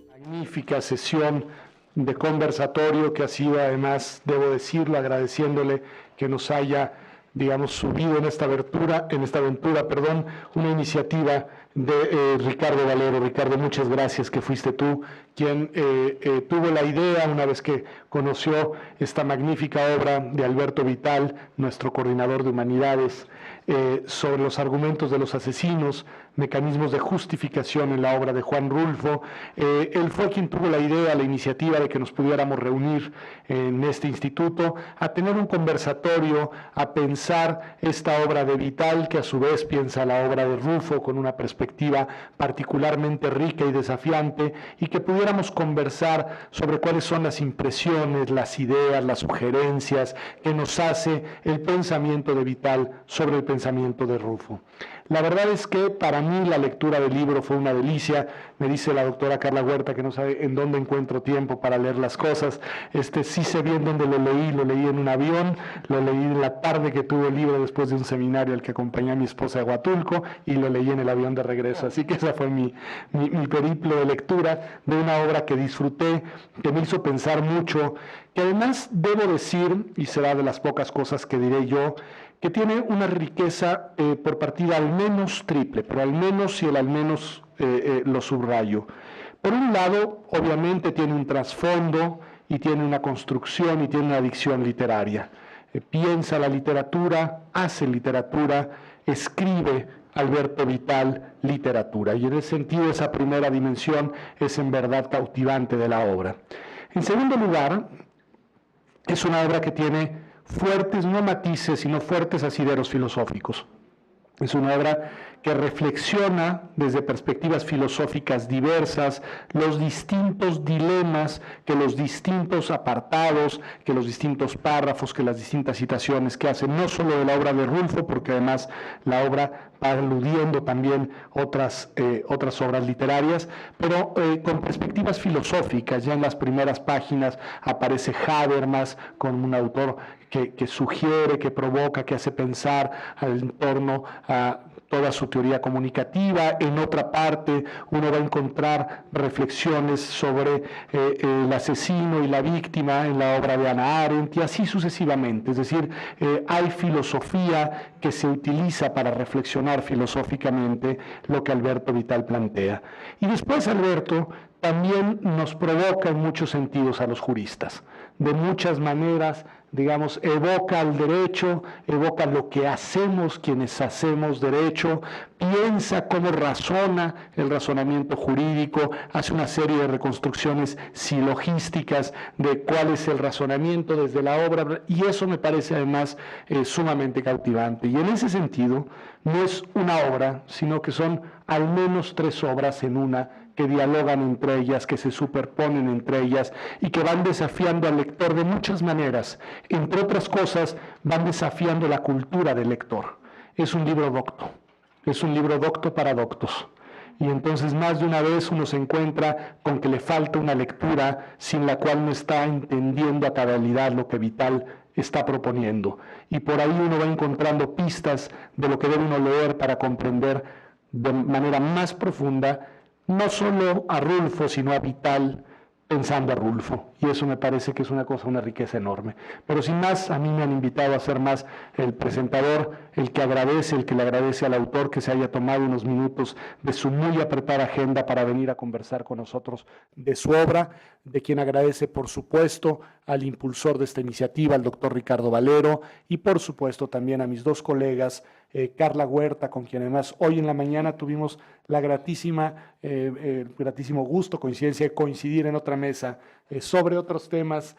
Magnífica sesión de conversatorio que ha sido, además, debo decirlo, agradeciéndole que nos haya, digamos, subido en esta aventura, una iniciativa de Ricardo Valero. Ricardo, muchas gracias, que fuiste tú quien tuvo la idea, una vez que conoció esta magnífica obra de Alberto Vital, nuestro coordinador de humanidades, sobre los argumentos de los asesinos, mecanismos de justificación en la obra de Juan Rulfo. Él fue quien tuvo la idea, la iniciativa de que nos pudiéramos reunir en este instituto, a tener un conversatorio, a pensar esta obra de Vital, que a su vez piensa la obra de Rulfo con una perspectiva particularmente rica y desafiante, y que pudiéramos conversar sobre cuáles son las impresiones, las ideas, las sugerencias que nos hace el pensamiento de Vital sobre el pensamiento de Rulfo. La verdad es que para mí la lectura del libro fue una delicia. Me dice la doctora Carla Huerta que no sabe en dónde encuentro tiempo para leer las cosas. Sí sé bien dónde lo leí en un avión, lo leí en la tarde que tuve el libro después de un seminario al que acompañé a mi esposa a Huatulco, y lo leí en el avión de regreso. Así que esa fue mi periplo de lectura de una obra que disfruté, que me hizo pensar mucho, que además debo decir, y será de las pocas cosas que diré yo, que tiene una riqueza por partida al menos triple, pero al menos y el al menos lo subrayo. Por un lado, obviamente tiene un trasfondo y tiene una construcción y tiene una dicción literaria. Piensa la literatura, hace literatura, escribe Alberto Vital literatura. Y en ese sentido, esa primera dimensión es en verdad cautivante de la obra. En segundo lugar, es una obra que tiene fuertes, no matices, sino fuertes asideros filosóficos. Es una obra que reflexiona desde perspectivas filosóficas diversas los distintos dilemas que los distintos apartados, que los distintos párrafos, que las distintas citaciones que hacen, no solo de la obra de Rulfo, porque además la obra va aludiendo también otras obras literarias, pero con perspectivas filosóficas. Ya en las primeras páginas aparece Habermas como un autor que sugiere, que provoca, que hace pensar en torno a toda su teoría comunicativa. En otra parte uno va a encontrar reflexiones sobre el asesino y la víctima en la obra de Hannah Arendt, y así sucesivamente. Es decir, hay filosofía que se utiliza para reflexionar filosóficamente lo que Alberto Vital plantea. Y después Alberto también nos provoca en muchos sentidos a los juristas. De muchas maneras, digamos, evoca al derecho, evoca lo que hacemos quienes hacemos derecho, piensa cómo razona el razonamiento jurídico, hace una serie de reconstrucciones silogísticas de cuál es el razonamiento desde la obra, y eso me parece además sumamente cautivante. Y en ese sentido, no es una obra, sino que son al menos 3 obras en una, que dialogan entre ellas, que se superponen entre ellas y que van desafiando al lector de muchas maneras. Entre otras cosas, van desafiando la cultura del lector. Es un libro docto, es un libro docto para doctos. Y entonces más de una vez uno se encuentra con que le falta una lectura sin la cual no está entendiendo a cabalidad lo que Vital está proponiendo. Y por ahí uno va encontrando pistas de lo que debe uno leer para comprender de manera más profunda no solo a Rulfo, sino a Vital, pensando a Rulfo. Y eso me parece que es una riqueza enorme. Pero sin más, a mí me han invitado a ser más el presentador, el que le agradece al autor que se haya tomado unos minutos de su muy apretada agenda para venir a conversar con nosotros de su obra, de quien agradece, por supuesto, al impulsor de esta iniciativa, al doctor Ricardo Valero, y por supuesto también a mis 2 colegas, Carla Huerta, con quien además hoy en la mañana tuvimos el gratísimo gusto, coincidencia, de coincidir en otra mesa sobre otros temas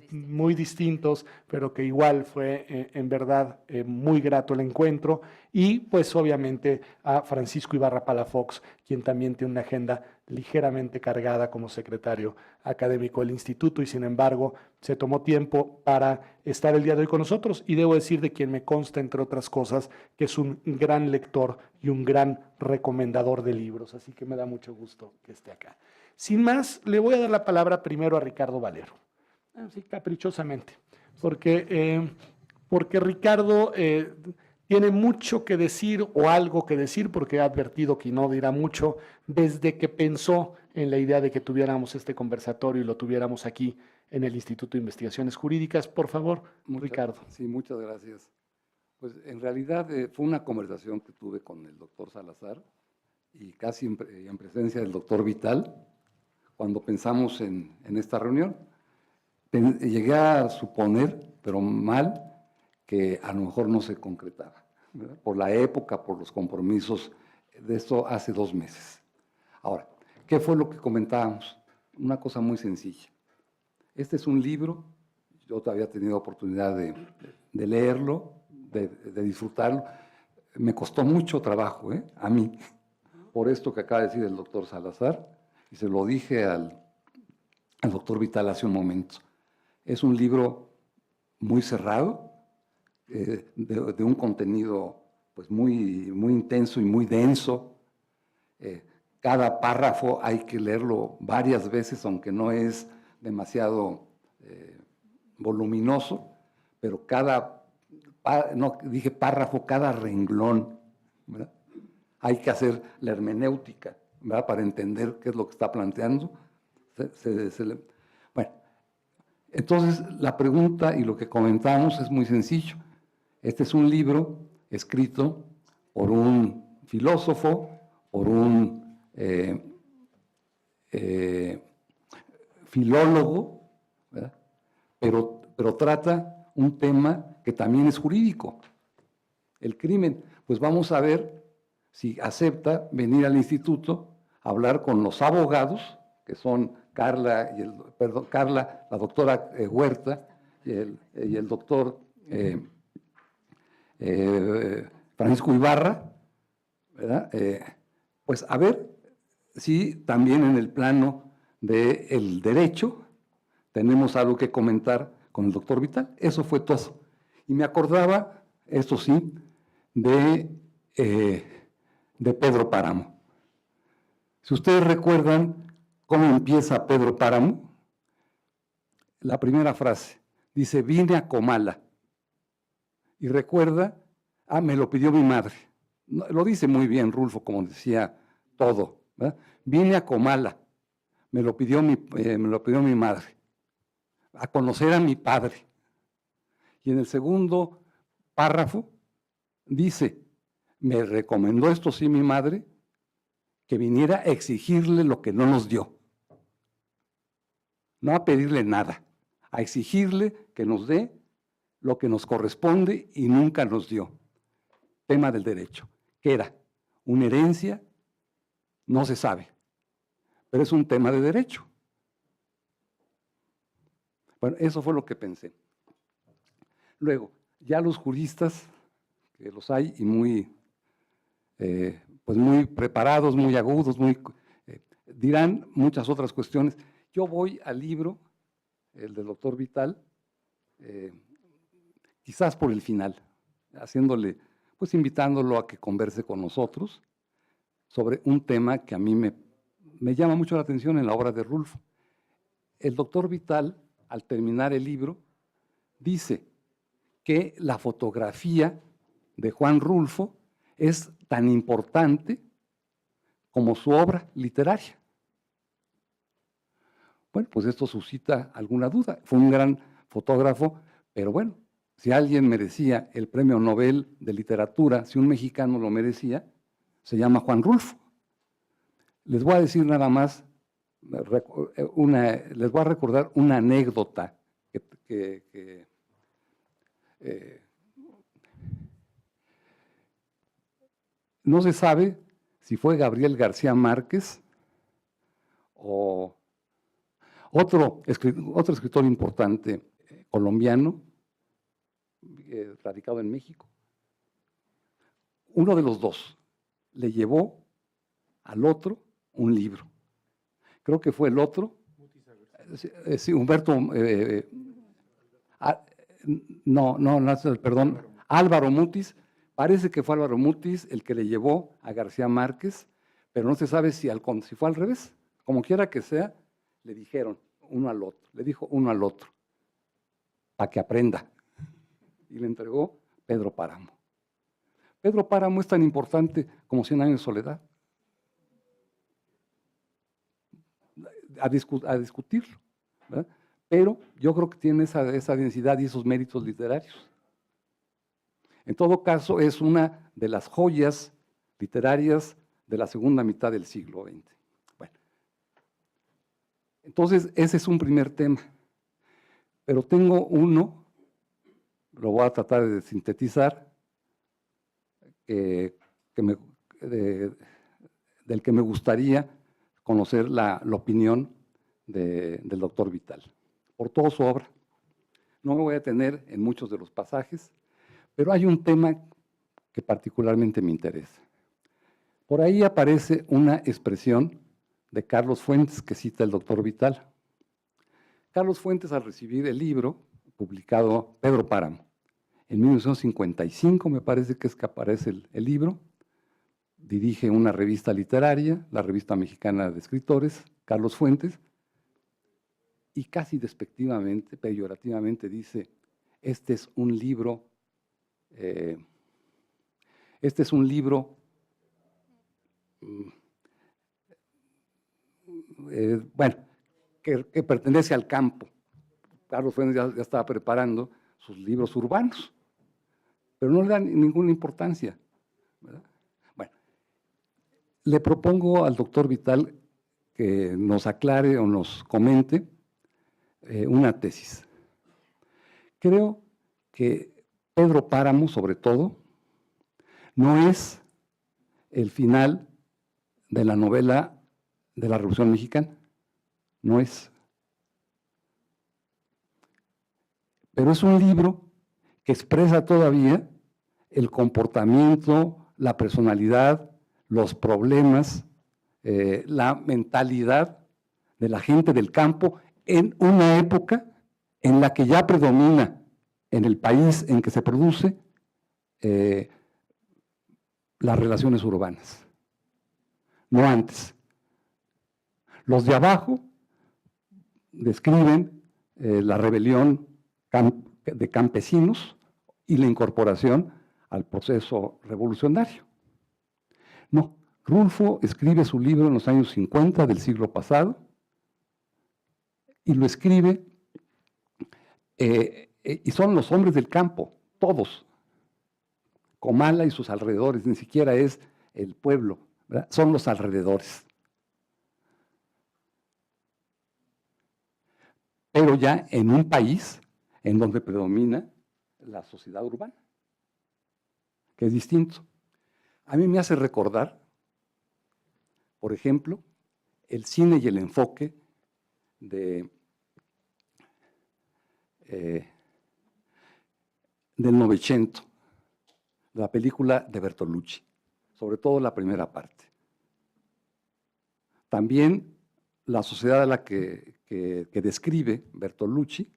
muy distintos, pero que igual fue en verdad muy grato el encuentro. Y pues obviamente a Francisco Ibarra Palafox, quien también tiene una agenda ligeramente cargada como secretario académico del instituto, y sin embargo se tomó tiempo para estar el día de hoy con nosotros, y debo decir de quien me consta, entre otras cosas, que es un gran lector y un gran recomendador de libros, así que me da mucho gusto que esté acá. Sin más, le voy a dar la palabra primero a Ricardo Valero, así caprichosamente, porque Ricardo tiene mucho que decir o algo que decir, porque ha advertido que no dirá mucho desde que pensó en la idea de que tuviéramos este conversatorio y lo tuviéramos aquí en el Instituto de Investigaciones Jurídicas. Por favor, Ricardo. Sí, muchas gracias. Pues en realidad fue una conversación que tuve con el doctor Salazar y casi en presencia del doctor Vital cuando pensamos en esta reunión. Llegué a suponer, pero mal, que a lo mejor no se concretaba, ¿verdad? Por la época, por los compromisos de esto hace 2 meses. Ahora, ¿qué fue lo que comentábamos? Una cosa muy sencilla. Este es un libro, yo todavía he tenido oportunidad de leerlo, de disfrutarlo. Me costó mucho trabajo, a mí, por esto que acaba de decir el doctor Salazar, y se lo dije al doctor Vital hace un momento. Es un libro muy cerrado, de un contenido pues muy intenso y muy denso. Cada párrafo hay que leerlo varias veces, aunque no es demasiado voluminoso, pero no dije párrafo, cada renglón, ¿verdad? Hay que hacer la hermenéutica, ¿verdad? Para entender qué es lo que está planteando. Bueno, entonces la pregunta y lo que comentamos es muy sencillo. Este es un libro escrito por un filósofo, por un filólogo, ¿verdad? Pero trata un tema que también es jurídico, el crimen. Pues vamos a ver si acepta venir al instituto a hablar con los abogados, que son Carla, la doctora Huerta y el doctor Francisco Ibarra, ¿verdad? Pues a ver si también en el plano del derecho tenemos algo que comentar con el doctor Vital. Eso fue todo. Y me acordaba, esto sí, de Pedro Páramo. Si ustedes recuerdan cómo empieza Pedro Páramo, la primera frase dice: vine a Comala. Y recuerda, me lo pidió mi madre. Lo dice muy bien Rulfo, como decía todo, ¿verdad? Vine a Comala, me lo pidió mi madre, a conocer a mi padre. Y en el segundo párrafo dice: me recomendó, esto sí, mi madre, que viniera a exigirle lo que no nos dio. No a pedirle nada, a exigirle que nos dé lo que nos corresponde y nunca nos dio. Tema del derecho. ¿Qué era? ¿Una herencia? No se sabe, pero es un tema de derecho. Bueno, eso fue lo que pensé. Luego, ya los juristas, que los hay y pues muy preparados, muy agudos, dirán muchas otras cuestiones. Yo voy al libro, el del doctor Vital, quizás por el final, pues invitándolo a que converse con nosotros sobre un tema que a mí me llama mucho la atención en la obra de Rulfo. El doctor Vital, al terminar el libro, dice que la fotografía de Juan Rulfo es tan importante como su obra literaria. Bueno, pues esto suscita alguna duda. Fue un gran fotógrafo, pero bueno, si alguien merecía el premio Nobel de Literatura, si un mexicano lo merecía, se llama Juan Rulfo. Les voy a decir nada más, les voy a recordar una anécdota que no se sabe si fue Gabriel García Márquez o otro escritor importante colombiano, radicado en México. Uno de los dos le llevó al otro un libro. Creo que fue el otro, sí, Humberto, perdón, Álvaro Mutis. Parece que fue Álvaro Mutis el que le llevó a García Márquez, pero no se sabe si fue al revés, como quiera que sea, le dijeron uno al otro, le dijo uno al otro, para que aprenda. Y le entregó Pedro Páramo. Pedro Páramo es tan importante como 100 años de soledad. A discutirlo, ¿verdad? Pero yo creo que tiene esa densidad y esos méritos literarios. En todo caso, es una de las joyas literarias de la segunda mitad del siglo XX. Bueno, entonces, ese es un primer tema. Pero tengo uno, lo voy a tratar de sintetizar, del que me gustaría conocer la opinión del doctor Vital, por toda su obra. No me voy a detener en muchos de los pasajes, pero hay un tema que particularmente me interesa. Por ahí aparece una expresión de Carlos Fuentes que cita el doctor Vital. Carlos Fuentes, al recibir el libro publicado Pedro Páramo, en 1955 me parece que es que aparece el libro, dirige una revista literaria, la Revista Mexicana de Escritores, Carlos Fuentes, y casi despectivamente, peyorativamente dice, este es un libro, bueno, que pertenece al campo. Carlos Fuentes ya estaba preparando sus libros urbanos, pero no le dan ninguna importancia, ¿verdad? Bueno, le propongo al doctor Vital que nos aclare o nos comente una tesis. Creo que Pedro Páramo, sobre todo, no es el final de la novela de la Revolución Mexicana, no es. Pero es un libro que expresa todavía el comportamiento, la personalidad, los problemas, la mentalidad de la gente del campo en una época en la que ya predomina en el país en que se produce las relaciones urbanas, no antes. Los de abajo describen la rebelión de campesinos y la incorporación al proceso revolucionario. No, Rulfo escribe su libro en los años 50 del siglo pasado y lo escribe, y son los hombres del campo, todos, Comala y sus alrededores, ni siquiera es el pueblo, ¿verdad? Son los alrededores. Pero ya en un país en donde predomina la sociedad urbana, que es distinto. A mí me hace recordar, por ejemplo, el cine y el enfoque del Novecento, la película de Bertolucci, sobre todo la primera parte. También la sociedad a la que describe Bertolucci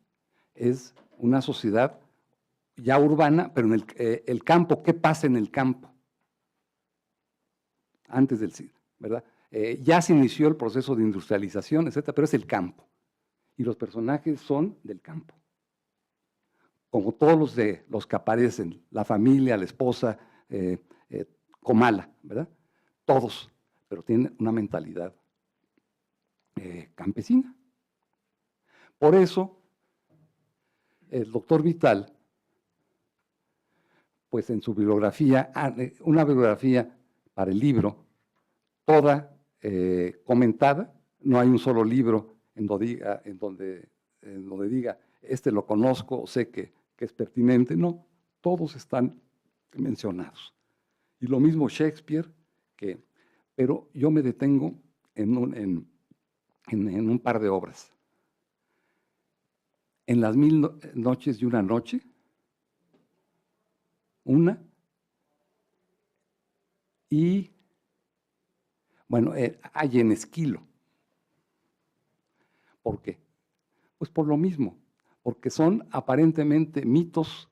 es una sociedad ya urbana, pero en el campo, ¿qué pasa en el campo? Antes del siglo, ¿verdad? Ya se inició el proceso de industrialización, etcétera, pero es el campo. Y los personajes son del campo. Como todos los que aparecen, la familia, la esposa, Comala, ¿verdad? Todos, pero tienen una mentalidad campesina. Por eso, el doctor Vital, pues en su bibliografía, una bibliografía para el libro, toda comentada, no hay un solo libro en donde diga, este lo conozco, sé que es pertinente, no, todos están mencionados. Y lo mismo Shakespeare, pero yo me detengo en un par de obras. En las 1000 noches y una noche, una, y, bueno, hay en Esquilo. ¿Por qué? Pues por lo mismo, porque son aparentemente mitos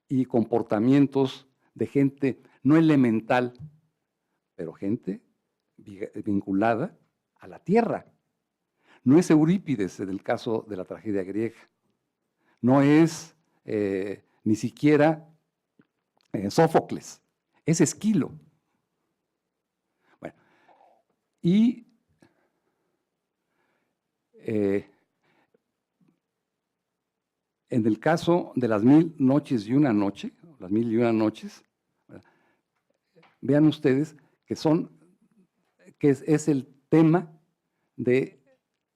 y comportamientos de gente no elemental, pero gente vinculada a la tierra, No es Eurípides en el caso de la tragedia griega. No es ni siquiera Sófocles. Es Esquilo. Bueno, y en el caso de las 1000 noches y una noche, las 1001 noches, vean ustedes que es el tema de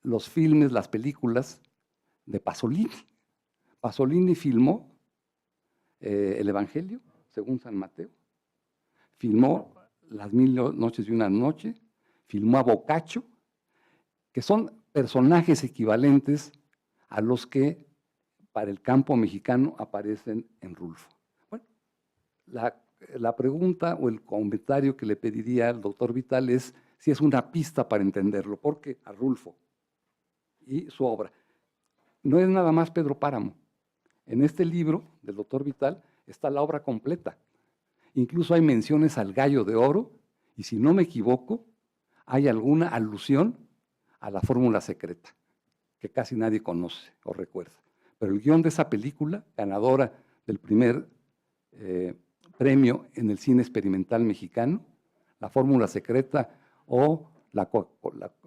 los filmes, las películas de Pasolini. Pasolini filmó el Evangelio, según San Mateo, filmó las 1000 noches y una noche, filmó a Boccaccio, que son personajes equivalentes a los que para el campo mexicano aparecen en Rulfo. Bueno, la pregunta o el comentario que le pediría al doctor Vital es si es una pista para entenderlo, porque a Rulfo y su obra no es nada más Pedro Páramo. En este libro del doctor Vital está la obra completa. Incluso hay menciones al Gallo de Oro y, si no me equivoco, hay alguna alusión a la fórmula secreta, que casi nadie conoce o recuerda. Pero el guión de esa película, ganadora del primer premio en el cine experimental mexicano, la fórmula secreta o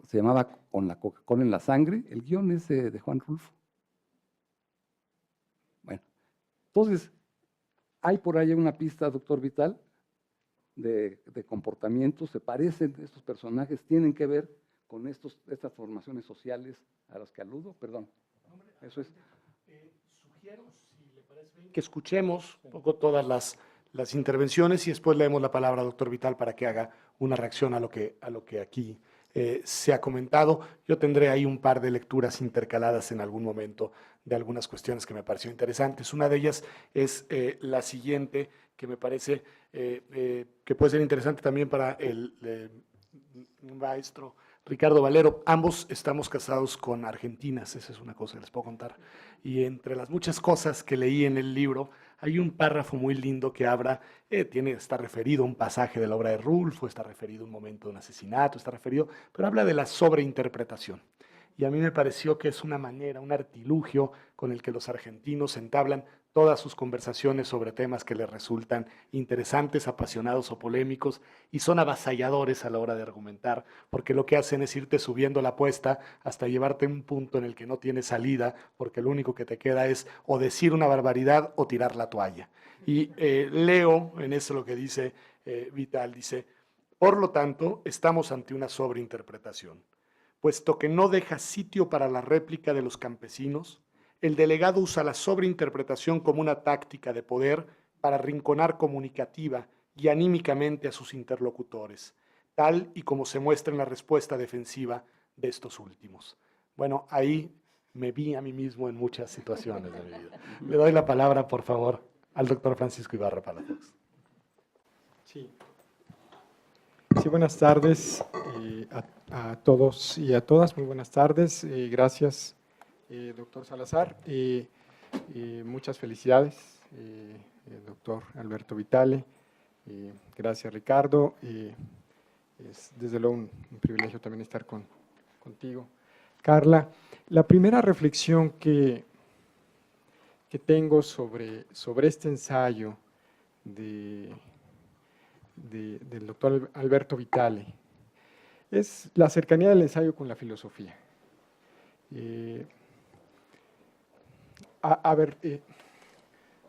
se llamaba Con la Coca-Cola en la sangre, el guión es de Juan Rulfo. Bueno, entonces, hay por ahí una pista, doctor Vital, de comportamiento, se parecen estos personajes, tienen que ver con estas formaciones sociales a las que aludo, perdón. Eso es. Sugiero, si le parece bien, que escuchemos un poco todas las intervenciones y después leemos la palabra al doctor Vital para que haga una reacción a lo que aquí se ha comentado. Yo tendré ahí un par de lecturas intercaladas en algún momento de algunas cuestiones que me pareció interesantes. Una de ellas es la siguiente, que me parece que puede ser interesante también para el maestro Ricardo Valero. Ambos estamos casados con argentinas, esa es una cosa que les puedo contar. Y entre las muchas cosas que leí en el libro, hay un párrafo muy lindo que está referido a un pasaje de la obra de Rulfo, está referido a un momento de un asesinato, está referido, pero habla de la sobreinterpretación. Y a mí me pareció que es una manera, un artilugio con el que los argentinos entablan todas sus conversaciones sobre temas que les resultan interesantes, apasionados o polémicos, y son avasalladores a la hora de argumentar, porque lo que hacen es irte subiendo la apuesta hasta llevarte a un punto en el que no tienes salida, porque lo único que te queda es o decir una barbaridad o tirar la toalla. Y leo en eso lo que dice Vital, dice: por lo tanto, estamos ante una sobreinterpretación. Puesto que no deja sitio para la réplica de los campesinos, el delegado usa la sobreinterpretación como una táctica de poder para arrinconar comunicativa y anímicamente a sus interlocutores, tal y como se muestra en la respuesta defensiva de estos últimos. Bueno, ahí me vi a mí mismo en muchas situaciones de mi vida. Le doy la palabra, por favor, al doctor Francisco Ibarra Palafox. Sí. Sí, buenas tardes a todos y a todas. Muy buenas tardes. Gracias, doctor Salazar. Muchas felicidades, doctor Alberto Vitale. Gracias, Ricardo. Es desde luego un privilegio también estar contigo. Carla, la primera reflexión que tengo sobre este ensayo del doctor Alberto Vitale es la cercanía del ensayo con la filosofía.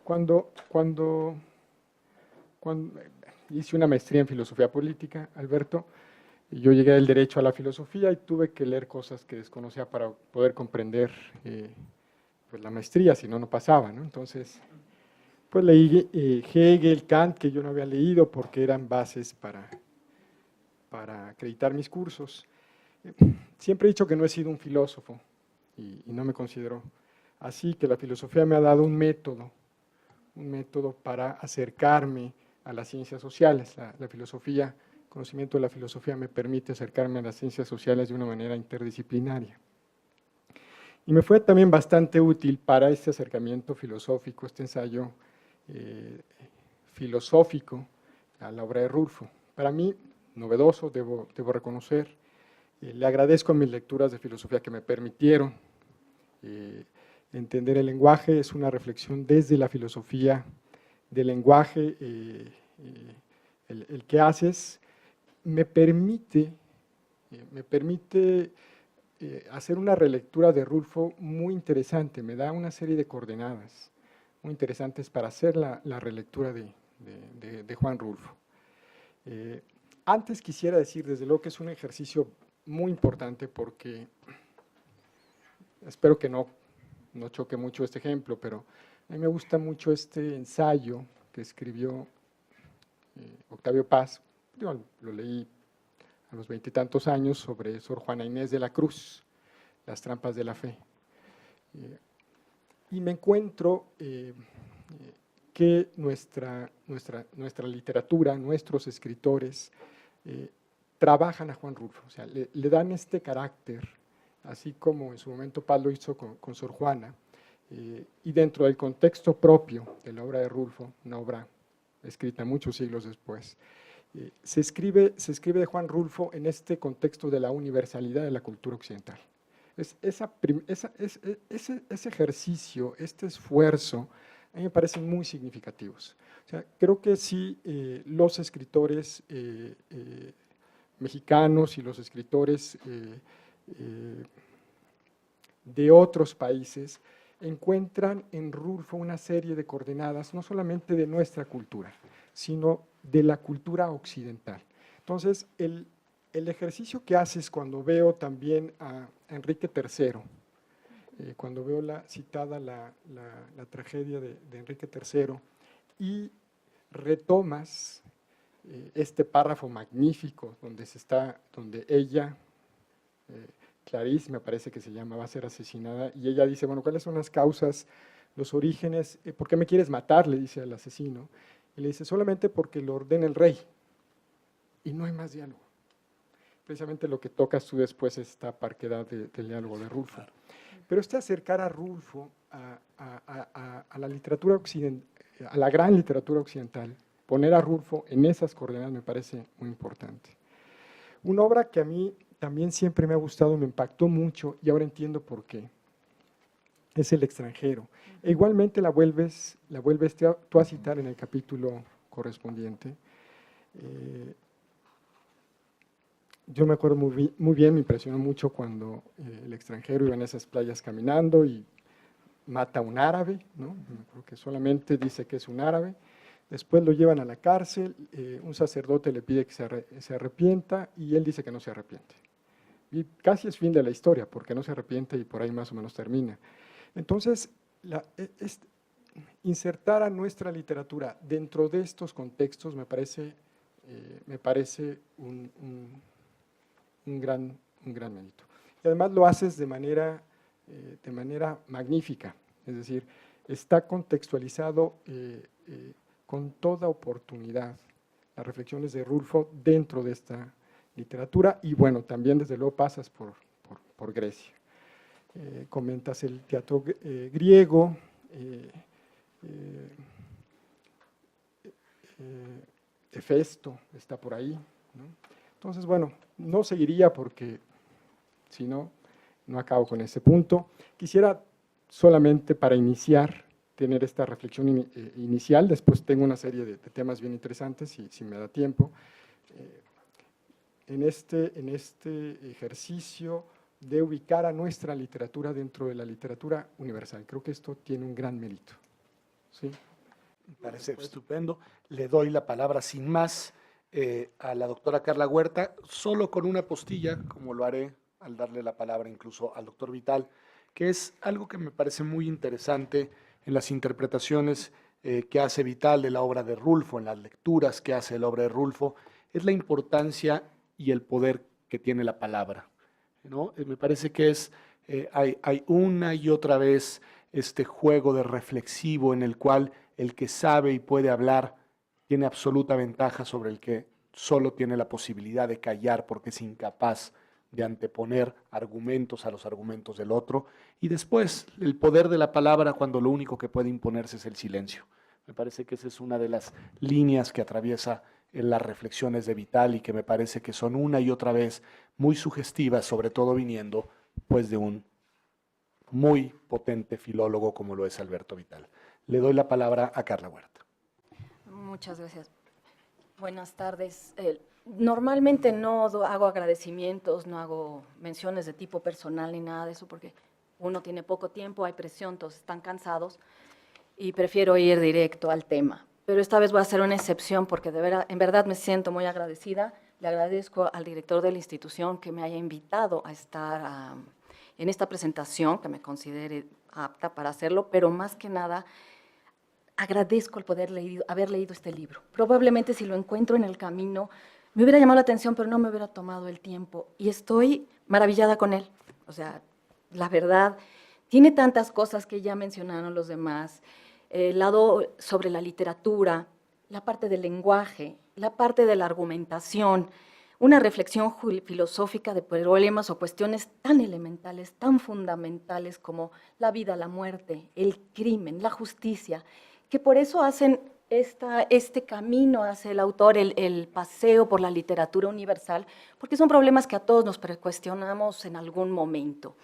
Cuando hice una maestría en filosofía política, Alberto, yo llegué del derecho a la filosofía y tuve que leer cosas que desconocía para poder comprender pues la maestría, si no, no pasaba, ¿no? Entonces, pues leí Hegel, Kant, que yo no había leído porque eran bases para acreditar mis cursos. Siempre he dicho que no he sido un filósofo y no me considero así, que la filosofía me ha dado un método para acercarme a las ciencias sociales. La filosofía, el conocimiento de la filosofía me permite acercarme a las ciencias sociales de una manera interdisciplinaria. Y me fue también bastante útil para este acercamiento filosófico, este ensayo filosófico a la obra de Rulfo. Para mí, novedoso, debo reconocer, Le agradezco a mis lecturas de filosofía que me permitieron entender el lenguaje. Es una reflexión desde la filosofía del lenguaje, el que haces me permite hacer una relectura de Rulfo muy interesante, me da una serie de coordenadas muy interesantes para hacer la relectura de Juan Rulfo. Antes quisiera decir, desde luego, que es un ejercicio muy importante porque espero que no choque mucho este ejemplo, pero a mí me gusta mucho este ensayo que escribió Octavio Paz. Yo lo leí a los 20 y tantos años, sobre Sor Juana Inés de la Cruz, Las trampas de la fe. Y me encuentro que nuestra literatura, nuestros escritores, trabajan a Juan Rulfo, o sea, le dan este carácter, así como en su momento Paz lo hizo con Sor Juana, y dentro del contexto propio de la obra de Rulfo, una obra escrita muchos siglos después, se escribe de Juan Rulfo en este contexto de la universalidad de la cultura occidental. Ese ejercicio, este esfuerzo, a mí me parecen muy significativos. O sea, creo que sí, los escritores mexicanos y los escritores de otros países encuentran en Rulfo una serie de coordenadas, no solamente de nuestra cultura, sino de la cultura occidental. Entonces, el ejercicio que haces cuando veo también a Enrique III, cuando veo citada la tragedia de Enrique III, y retomas este párrafo magnífico donde ella, Clarice me parece que se llama, va a ser asesinada, y ella dice, bueno, ¿cuáles son las causas, los orígenes? ¿Por qué me quieres matar?, le dice al asesino, y le dice, solamente porque lo ordena el rey, y no hay más diálogo. Precisamente lo que tocas tú después es esta parquedad del diálogo de Rulfo. Pero acercar a Rulfo a la literatura occidental, a la gran literatura occidental, poner a Rulfo en esas coordenadas me parece muy importante. Una obra que a mí también siempre me ha gustado, me impactó mucho, y ahora entiendo por qué, es El extranjero. E igualmente la vuelves tú a citar en el capítulo correspondiente. Yo me acuerdo muy bien, me impresionó mucho cuando el extranjero iba en esas playas caminando y mata a un árabe, ¿no? Creo que solamente dice que es un árabe. Después lo llevan a la cárcel, un sacerdote le pide que se arrepienta y él dice que no se arrepiente. Y casi es fin de la historia, porque no se arrepiente y por ahí más o menos termina. Entonces, insertar a nuestra literatura dentro de estos contextos me parece un gran mérito. Y además lo haces de manera magnífica, es decir, está contextualizado con toda oportunidad las reflexiones de Rulfo dentro de esta literatura, y bueno, también desde luego pasas por Grecia. Comentas el teatro griego, Hefesto está por ahí, ¿no? Entonces, bueno, no seguiría porque si no acabo con ese punto. Quisiera solamente para iniciar tener esta reflexión inicial, después tengo una serie de temas bien interesantes, si me da tiempo, en este ejercicio de ubicar a nuestra literatura dentro de la literatura universal. Creo que esto tiene un gran mérito. ¿Sí? Me parece estupendo. Le doy la palabra sin más a la doctora Carla Huerta, solo con una postilla, como lo haré al darle la palabra incluso al doctor Vital, que es algo que me parece muy interesante en las interpretaciones que hace Vital de la obra de Rulfo, en las lecturas que hace de la obra de Rulfo, es la importancia y el poder que tiene la palabra, ¿no? Me parece que hay una y otra vez este juego de reflexivo en el cual el que sabe y puede hablar tiene absoluta ventaja sobre el que solo tiene la posibilidad de callar porque es incapaz de anteponer argumentos a los argumentos del otro, y después el poder de la palabra cuando lo único que puede imponerse es el silencio. Me parece que esa es una de las líneas que atraviesa las reflexiones de Vital y que me parece que son una y otra vez muy sugestivas, sobre todo viniendo pues de un muy potente filólogo como lo es Alberto Vital. Le doy la palabra a Carla Huerta. Muchas gracias. Buenas tardes. Normalmente no hago agradecimientos, no hago menciones de tipo personal ni nada de eso, porque uno tiene poco tiempo, hay presión, todos están cansados y prefiero ir directo al tema. Pero esta vez voy a hacer una excepción porque en verdad me siento muy agradecida. Le agradezco al director de la institución que me haya invitado a estar en esta presentación, que me considere apta para hacerlo, pero más que nada agradezco el haber leído este libro. Probablemente si lo encuentro en el camino, me hubiera llamado la atención, pero no me hubiera tomado el tiempo. Y estoy maravillada con él. O sea, la verdad, tiene tantas cosas que ya mencionaron los demás. El lado sobre la literatura, la parte del lenguaje, la parte de la argumentación, una reflexión filosófica de problemas o cuestiones tan elementales, tan fundamentales como la vida, la muerte, el crimen, la justicia, que por eso hacen este camino hacia el autor, el paseo por la literatura universal, porque son problemas que a todos nos cuestionamos en algún momento.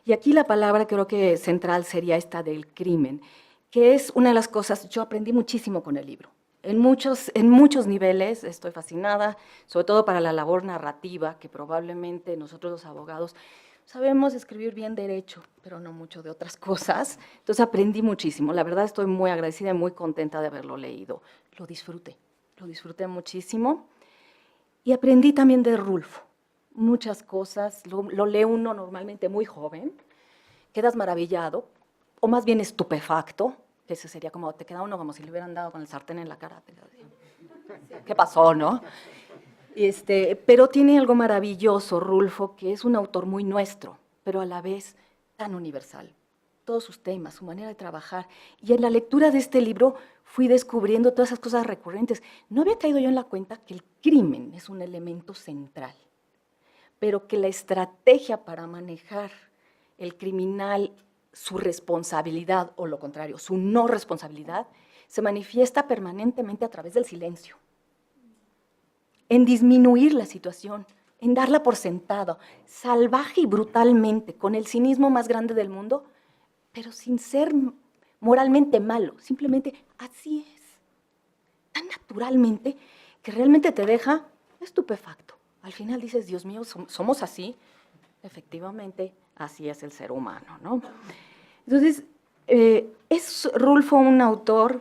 Y aquí la palabra creo que central sería esta del crimen, que es una de las cosas, yo aprendí muchísimo con el libro. En muchos niveles estoy fascinada, sobre todo para la labor narrativa, que probablemente nosotros los abogados sabemos escribir bien derecho, pero no mucho de otras cosas. Entonces aprendí muchísimo. La verdad estoy muy agradecida y muy contenta de haberlo leído. Lo disfruté muchísimo. Y aprendí también de Rulfo. Muchas cosas. Lo lee uno normalmente muy joven. Quedas maravillado, o más bien estupefacto. Ese sería como, te queda uno como si le hubieran dado con el sartén en la cara. ¿Qué pasó, no? Pero tiene algo maravilloso, Rulfo, que es un autor muy nuestro, pero a la vez tan universal. Todos sus temas, su manera de trabajar. Y en la lectura de este libro fui descubriendo todas esas cosas recurrentes. No había caído yo en la cuenta que el crimen es un elemento central, pero que la estrategia para manejar el criminal, su responsabilidad, o lo contrario, su no responsabilidad, se manifiesta permanentemente a través del silencio, en disminuir la situación, en darla por sentado, salvaje y brutalmente, con el cinismo más grande del mundo, pero sin ser moralmente malo, simplemente así es, tan naturalmente que realmente te deja estupefacto. Al final dices, Dios mío, somos así. Efectivamente, así es el ser humano, ¿no? Entonces, es Rulfo un autor,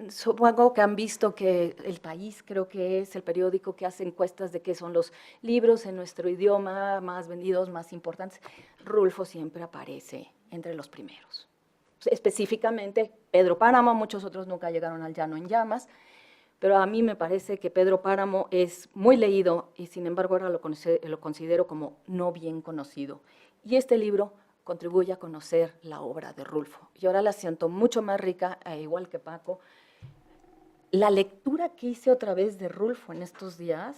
supongo que han visto que El País, creo que es el periódico que hace encuestas de qué son los libros en nuestro idioma más vendidos, más importantes. Rulfo siempre aparece entre los primeros. Específicamente, Pedro Páramo, muchos otros nunca llegaron al Llano en Llamas, pero a mí me parece que Pedro Páramo es muy leído y sin embargo ahora lo considero como no bien conocido. Y este libro contribuye a conocer la obra de Rulfo. Y ahora la siento mucho más rica, igual que Paco. La lectura que hice otra vez de Rulfo en estos días,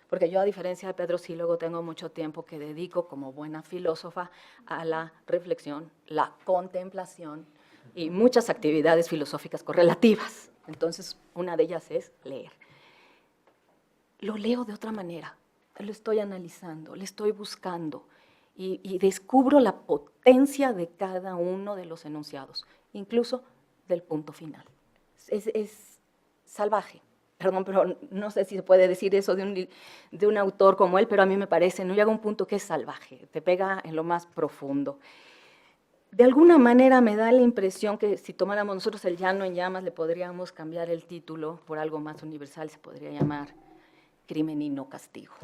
porque yo a diferencia de Pedro Sílogo tengo mucho tiempo que dedico como buena filósofa a la reflexión, la contemplación y muchas actividades filosóficas correlativas. Entonces, una de ellas es leer. Lo leo de otra manera, lo estoy analizando, le estoy buscando y descubro la potencia de cada uno de los enunciados, incluso del punto final. Es salvaje. Perdón, pero no sé si se puede decir eso de un autor como él, pero a mí me parece, no llega a un punto que es salvaje, te pega en lo más profundo. De alguna manera me da la impresión que si tomáramos nosotros El Llano en Llamas, le podríamos cambiar el título por algo más universal, se podría llamar Crimen y no castigo.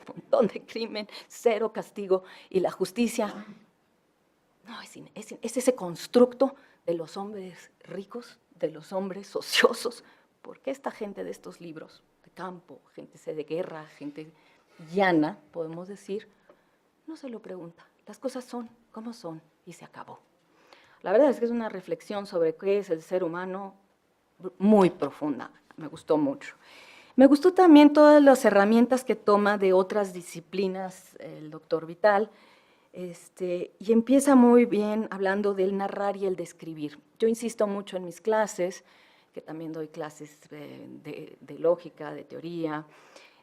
Un montón de crimen, cero castigo, y la justicia, no, es ese constructo de los hombres ricos, de los hombres ociosos. ¿Por qué esta gente de estos libros de campo, gente de guerra, gente llana, podemos decir, no se lo pregunta? Las cosas son como son y se acabó. La verdad es que es una reflexión sobre qué es el ser humano muy profunda, me gustó mucho. Me gustó también todas las herramientas que toma de otras disciplinas el doctor Vital, y empieza muy bien hablando del narrar y el describir. Yo insisto mucho en mis clases que también doy clases de lógica, de teoría,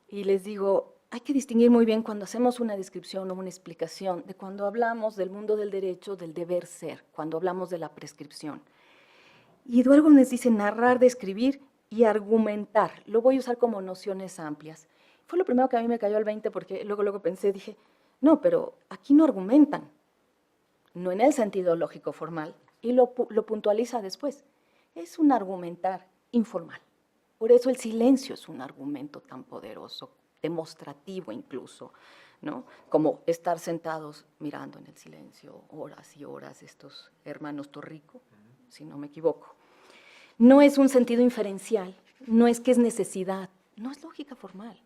y les digo, hay que distinguir muy bien cuando hacemos una descripción o una explicación de cuando hablamos del mundo del derecho, del deber ser, cuando hablamos de la prescripción. Y Duergo nos dice narrar, describir y argumentar. Lo voy a usar como nociones amplias. Fue lo primero que a mí me cayó al 20 porque luego pensé, dije, no, pero aquí no argumentan, no en el sentido lógico formal, y lo puntualiza después. Es un argumentar informal. Por eso el silencio es un argumento tan poderoso, demostrativo incluso, ¿no? Como estar sentados mirando en el silencio horas y horas estos hermanos Torrico, si no me equivoco. No es un sentido inferencial, no es que es necesidad, no es lógica formal,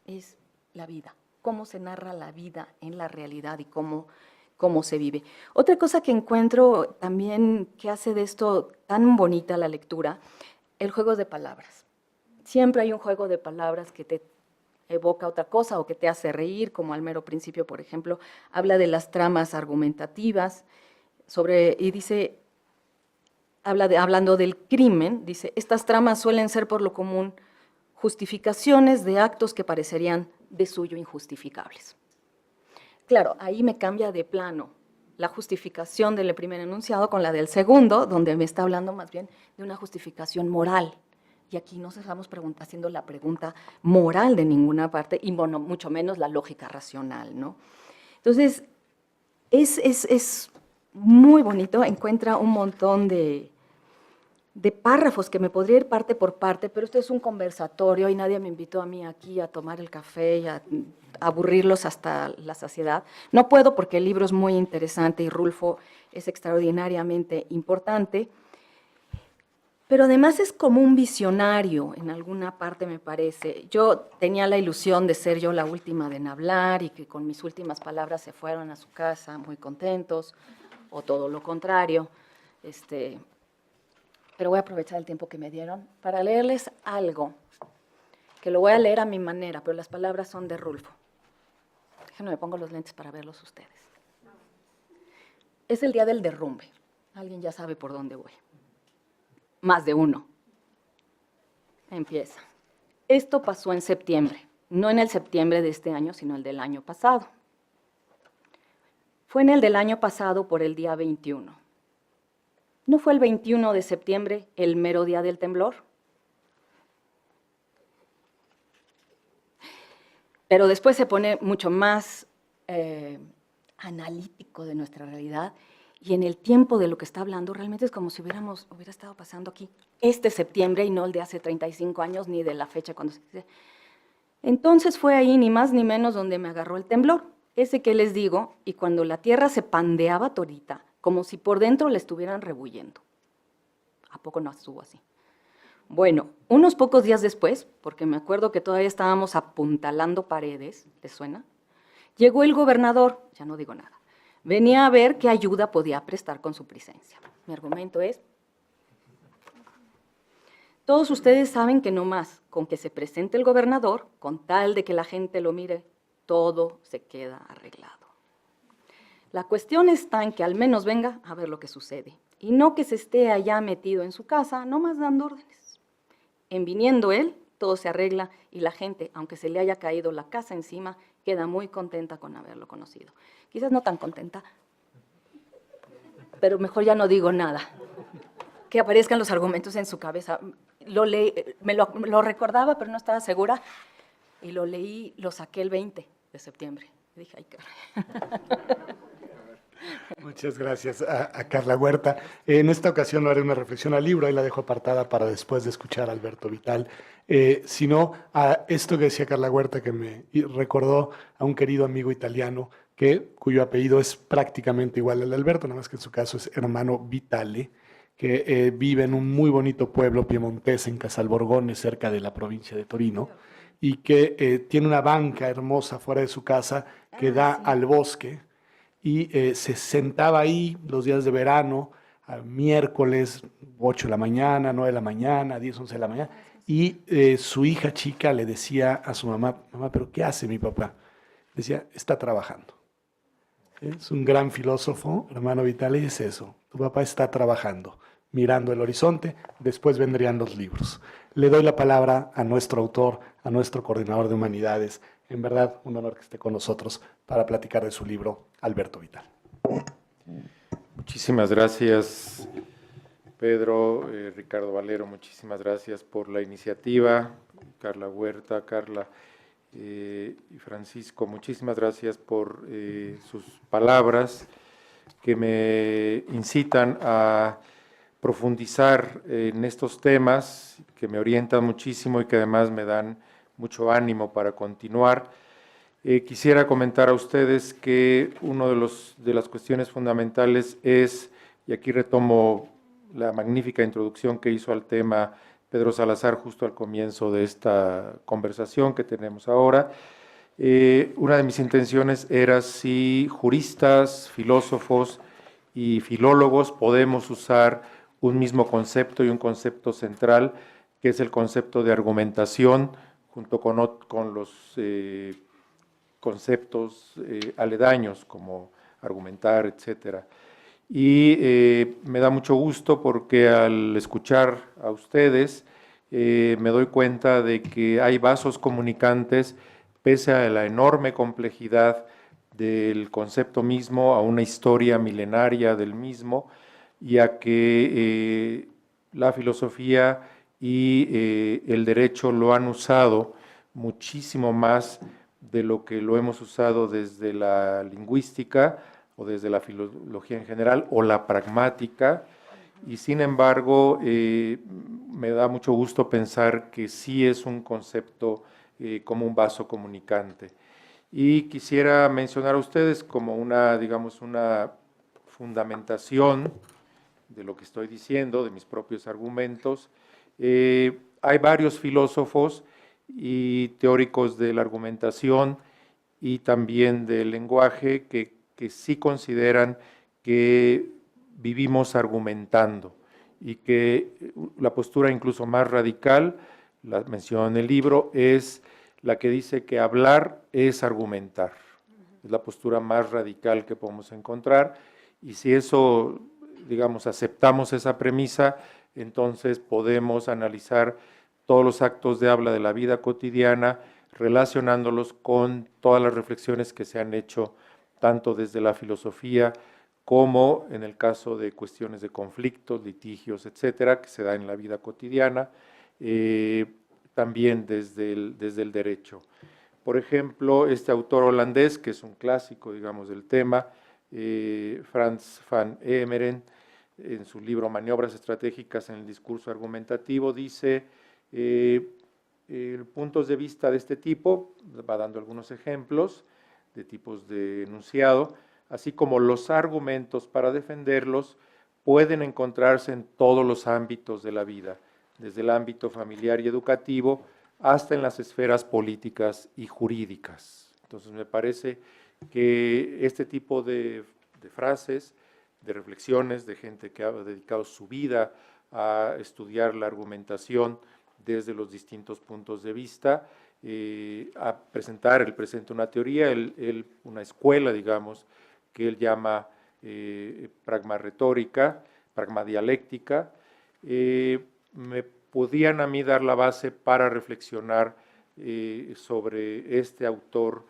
es la vida, cómo se narra la vida en la realidad y cómo se vive. Otra cosa que encuentro también que hace de esto tan bonita la lectura, el juego de palabras. Siempre hay un juego de palabras que te evoca otra cosa o que te hace reír, como al mero principio, por ejemplo, habla de las tramas argumentativas, y dice, hablando del crimen, dice, estas tramas suelen ser por lo común justificaciones de actos que parecerían de suyo injustificables. Claro, ahí me cambia de plano la justificación del primer enunciado con la del segundo, donde me está hablando más bien de una justificación moral. Y aquí no estamos haciendo la pregunta moral de ninguna parte, y bueno, mucho menos la lógica racional, ¿no? Entonces, es muy bonito, encuentra un montón de párrafos que me podría ir parte por parte, pero esto es un conversatorio y nadie me invitó a mí aquí a tomar el café y a aburrirlos hasta la saciedad. No puedo porque el libro es muy interesante y Rulfo es extraordinariamente importante, pero además es como un visionario en alguna parte, me parece. Yo tenía la ilusión de ser yo la última en hablar y que con mis últimas palabras se fueron a su casa muy contentos, o todo lo contrario. Pero voy a aprovechar el tiempo que me dieron para leerles algo, que lo voy a leer a mi manera, pero las palabras son de Rulfo. Déjenme, me pongo los lentes para verlos ustedes. Es el día del derrumbe. Alguien ya sabe por dónde voy. Más de uno. Empieza. Esto pasó en septiembre, no en el septiembre de este año, sino el del año pasado. Fue en el del año pasado por el día 21. ¿No fue el 21 de septiembre el mero día del temblor? Pero después se pone mucho más analítico de nuestra realidad y en el tiempo de lo que está hablando realmente es como si hubiera estado pasando aquí este septiembre y no el de hace 35 años ni de la fecha cuando se dice. Entonces fue ahí ni más ni menos donde me agarró el temblor, ese que les digo, y cuando la tierra se pandeaba todita, como si por dentro la estuvieran rebuyendo. ¿A poco no estuvo así? Bueno, unos pocos días después, porque me acuerdo que todavía estábamos apuntalando paredes, ¿les suena? Llegó el gobernador, ya no digo nada, venía a ver qué ayuda podía prestar con su presencia. Mi argumento es, todos ustedes saben que no más con que se presente el gobernador, con tal de que la gente lo mire, todo se queda arreglado. La cuestión está en que al menos venga a ver lo que sucede, y no que se esté allá metido en su casa, nomás dando órdenes. En viniendo él, todo se arregla y la gente, aunque se le haya caído la casa encima, queda muy contenta con haberlo conocido. Quizás no tan contenta, pero mejor ya no digo nada. Que aparezcan los argumentos en su cabeza. Lo recordaba, pero no estaba segura, y lo leí, lo saqué el 20 de septiembre. Y dije, ay, caray. Muchas gracias a Carla Huerta. En esta ocasión no haré una reflexión al libro, ahí la dejo apartada para después de escuchar a Alberto Vital, sino a esto que decía Carla Huerta, que me recordó a un querido amigo italiano cuyo apellido es prácticamente igual al de Alberto, nada más que en su caso es hermano Vitale, que vive en un muy bonito pueblo piemontés en Casalborgone, cerca de la provincia de Torino, y que tiene una banca hermosa fuera de su casa que da al bosque, y se sentaba ahí los días de verano, miércoles, 8 de la mañana, 9 de la mañana, 10, 11 de la mañana, y su hija chica le decía a su mamá, mamá, ¿pero qué hace mi papá? Decía, está trabajando. Es un gran filósofo, hermano Vitale, y es eso, tu papá está trabajando. mirando el horizonte, después vendrían los libros. Le doy la palabra a nuestro autor, a nuestro coordinador de humanidades. En verdad, un honor que esté con nosotros para platicar de su libro, Alberto Vital. Muchísimas gracias, Pedro, Ricardo Valero, muchísimas gracias por la iniciativa, Carla Huerta, Carla y Francisco, muchísimas gracias por sus palabras que me incitan a profundizar en estos temas, que me orientan muchísimo y que además me dan mucho ánimo para continuar. Quisiera comentar a ustedes que una de las cuestiones fundamentales es, y aquí retomo la magnífica introducción que hizo al tema Pedro Salazar justo al comienzo de esta conversación que tenemos ahora, una de mis intenciones era si juristas, filósofos y filólogos podemos usar un mismo concepto y un concepto central, que es el concepto de argumentación, junto con los conceptos aledaños como argumentar, etcétera. Y me da mucho gusto porque al escuchar a ustedes me doy cuenta de que hay vasos comunicantes pese a la enorme complejidad del concepto mismo, a una historia milenaria del mismo, y a que la filosofía y el derecho lo han usado muchísimo más de lo que lo hemos usado desde la lingüística o desde la filología en general o la pragmática, y sin embargo me da mucho gusto pensar que sí es un concepto como un vaso comunicante. Y quisiera mencionar a ustedes como una, digamos, una fundamentación de lo que estoy diciendo, de mis propios argumentos. Hay varios filósofos y teóricos de la argumentación y también del lenguaje que sí consideran que vivimos argumentando y que la postura incluso más radical, la menciono en el libro, es la que dice que hablar es argumentar. Es la postura más radical que podemos encontrar, y si eso, digamos, aceptamos esa premisa, entonces podemos analizar todos los actos de habla de la vida cotidiana, relacionándolos con todas las reflexiones que se han hecho tanto desde la filosofía como en el caso de cuestiones de conflictos, litigios, etcétera, que se da en la vida cotidiana, también desde el derecho. Por ejemplo, este autor holandés, que es un clásico, digamos, del tema, Frans van Emeren, en su libro Maniobras estratégicas en el discurso argumentativo, dice puntos de vista de este tipo, va dando algunos ejemplos de tipos de enunciado, así como los argumentos para defenderlos pueden encontrarse en todos los ámbitos de la vida, desde el ámbito familiar y educativo hasta en las esferas políticas y jurídicas. Entonces me parece que este tipo de frases, de reflexiones de gente que ha dedicado su vida a estudiar la argumentación desde los distintos puntos de vista, a presentar, él presenta una teoría, una escuela, digamos, que él llama pragmarretórica, pragmadialéctica, me podían a mí dar la base para reflexionar sobre este autor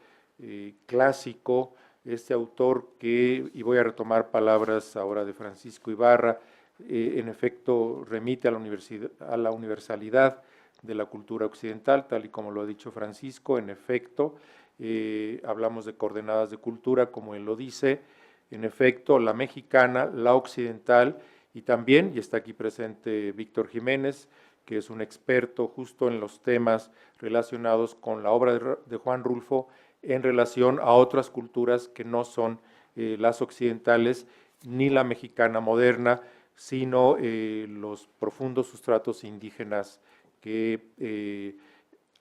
clásico, este autor que, y voy a retomar palabras ahora de Francisco Ibarra, en efecto remite a la universalidad de la cultura occidental, tal y como lo ha dicho Francisco. En efecto, hablamos de coordenadas de cultura, como él lo dice, en efecto, la mexicana, la occidental, y también, y está aquí presente Víctor Jiménez, que es un experto justo en los temas relacionados con la obra de Juan Rulfo en relación a otras culturas que no son las occidentales ni la mexicana moderna, sino los profundos sustratos indígenas que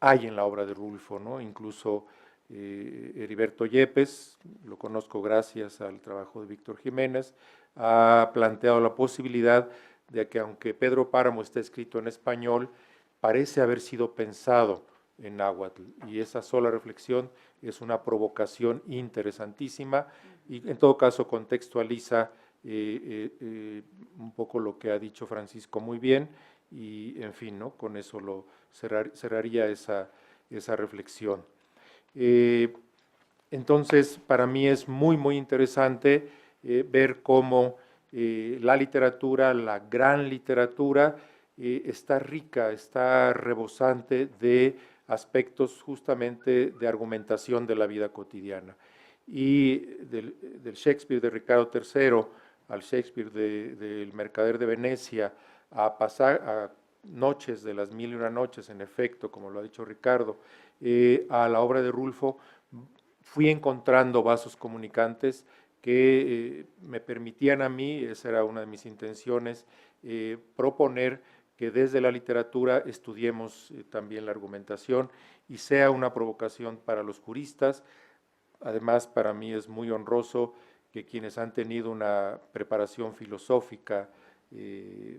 hay en la obra de Rulfo, ¿no? Incluso Heriberto Yepes, lo conozco gracias al trabajo de Víctor Jiménez, ha planteado la posibilidad de que aunque Pedro Páramo está escrito en español, parece haber sido pensado en náhuatl, y esa sola reflexión es una provocación interesantísima y en todo caso contextualiza un poco lo que ha dicho Francisco muy bien, y en fin, ¿no? Con eso cerraría esa reflexión. Entonces, para mí es muy, muy interesante ver cómo la literatura, la gran literatura, está rica, está rebosante de aspectos justamente de argumentación de la vida cotidiana. Y del Shakespeare de Ricardo III al Shakespeare del Mercader de Venecia, a pasar a Noches de las Mil y una Noches, en efecto, como lo ha dicho Ricardo, a la obra de Rulfo, fui encontrando vasos comunicantes que me permitían a mí, esa era una de mis intenciones, proponer que desde la literatura estudiemos también la argumentación y sea una provocación para los juristas. Además, para mí es muy honroso que quienes han tenido una preparación filosófica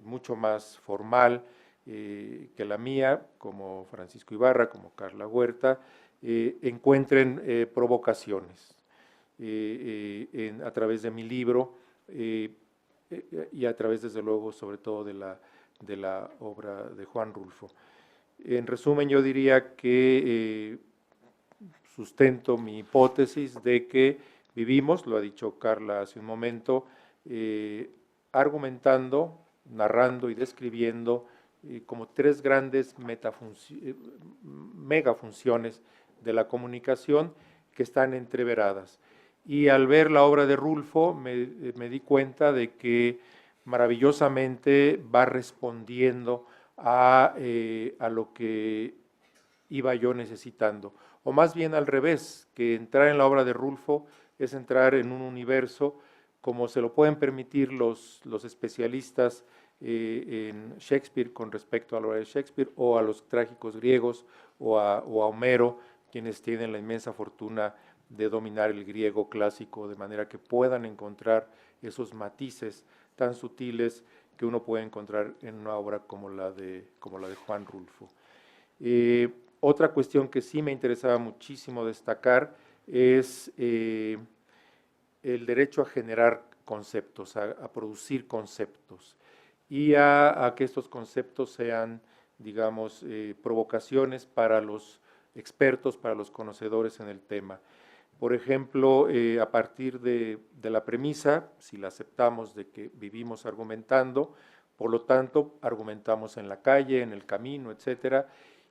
mucho más formal que la mía, como Francisco Ibarra, como Carla Huerta, encuentren provocaciones a través de mi libro y a través, desde luego, sobre todo de la obra de Juan Rulfo. En resumen, yo diría que sustento mi hipótesis de que vivimos, lo ha dicho Carla hace un momento, argumentando, narrando y describiendo como tres grandes megafunciones de la comunicación que están entreveradas. Y al ver la obra de Rulfo me di cuenta de que maravillosamente va respondiendo a lo que iba yo necesitando, o más bien al revés, que entrar en la obra de Rulfo es entrar en un universo como se lo pueden permitir los especialistas en Shakespeare con respecto a la obra de Shakespeare, o a los trágicos griegos, o a Homero, quienes tienen la inmensa fortuna de dominar el griego clásico, de manera que puedan encontrar esos matices tan sutiles que uno puede encontrar en una obra como la de Juan Rulfo. Otra cuestión que sí me interesaba muchísimo destacar es el derecho a generar conceptos, a producir conceptos, y a que estos conceptos sean, digamos, provocaciones para los expertos, para los conocedores en el tema. Por ejemplo, a partir de la premisa, si la aceptamos, de que vivimos argumentando, por lo tanto, argumentamos en la calle, en el camino, etcétera,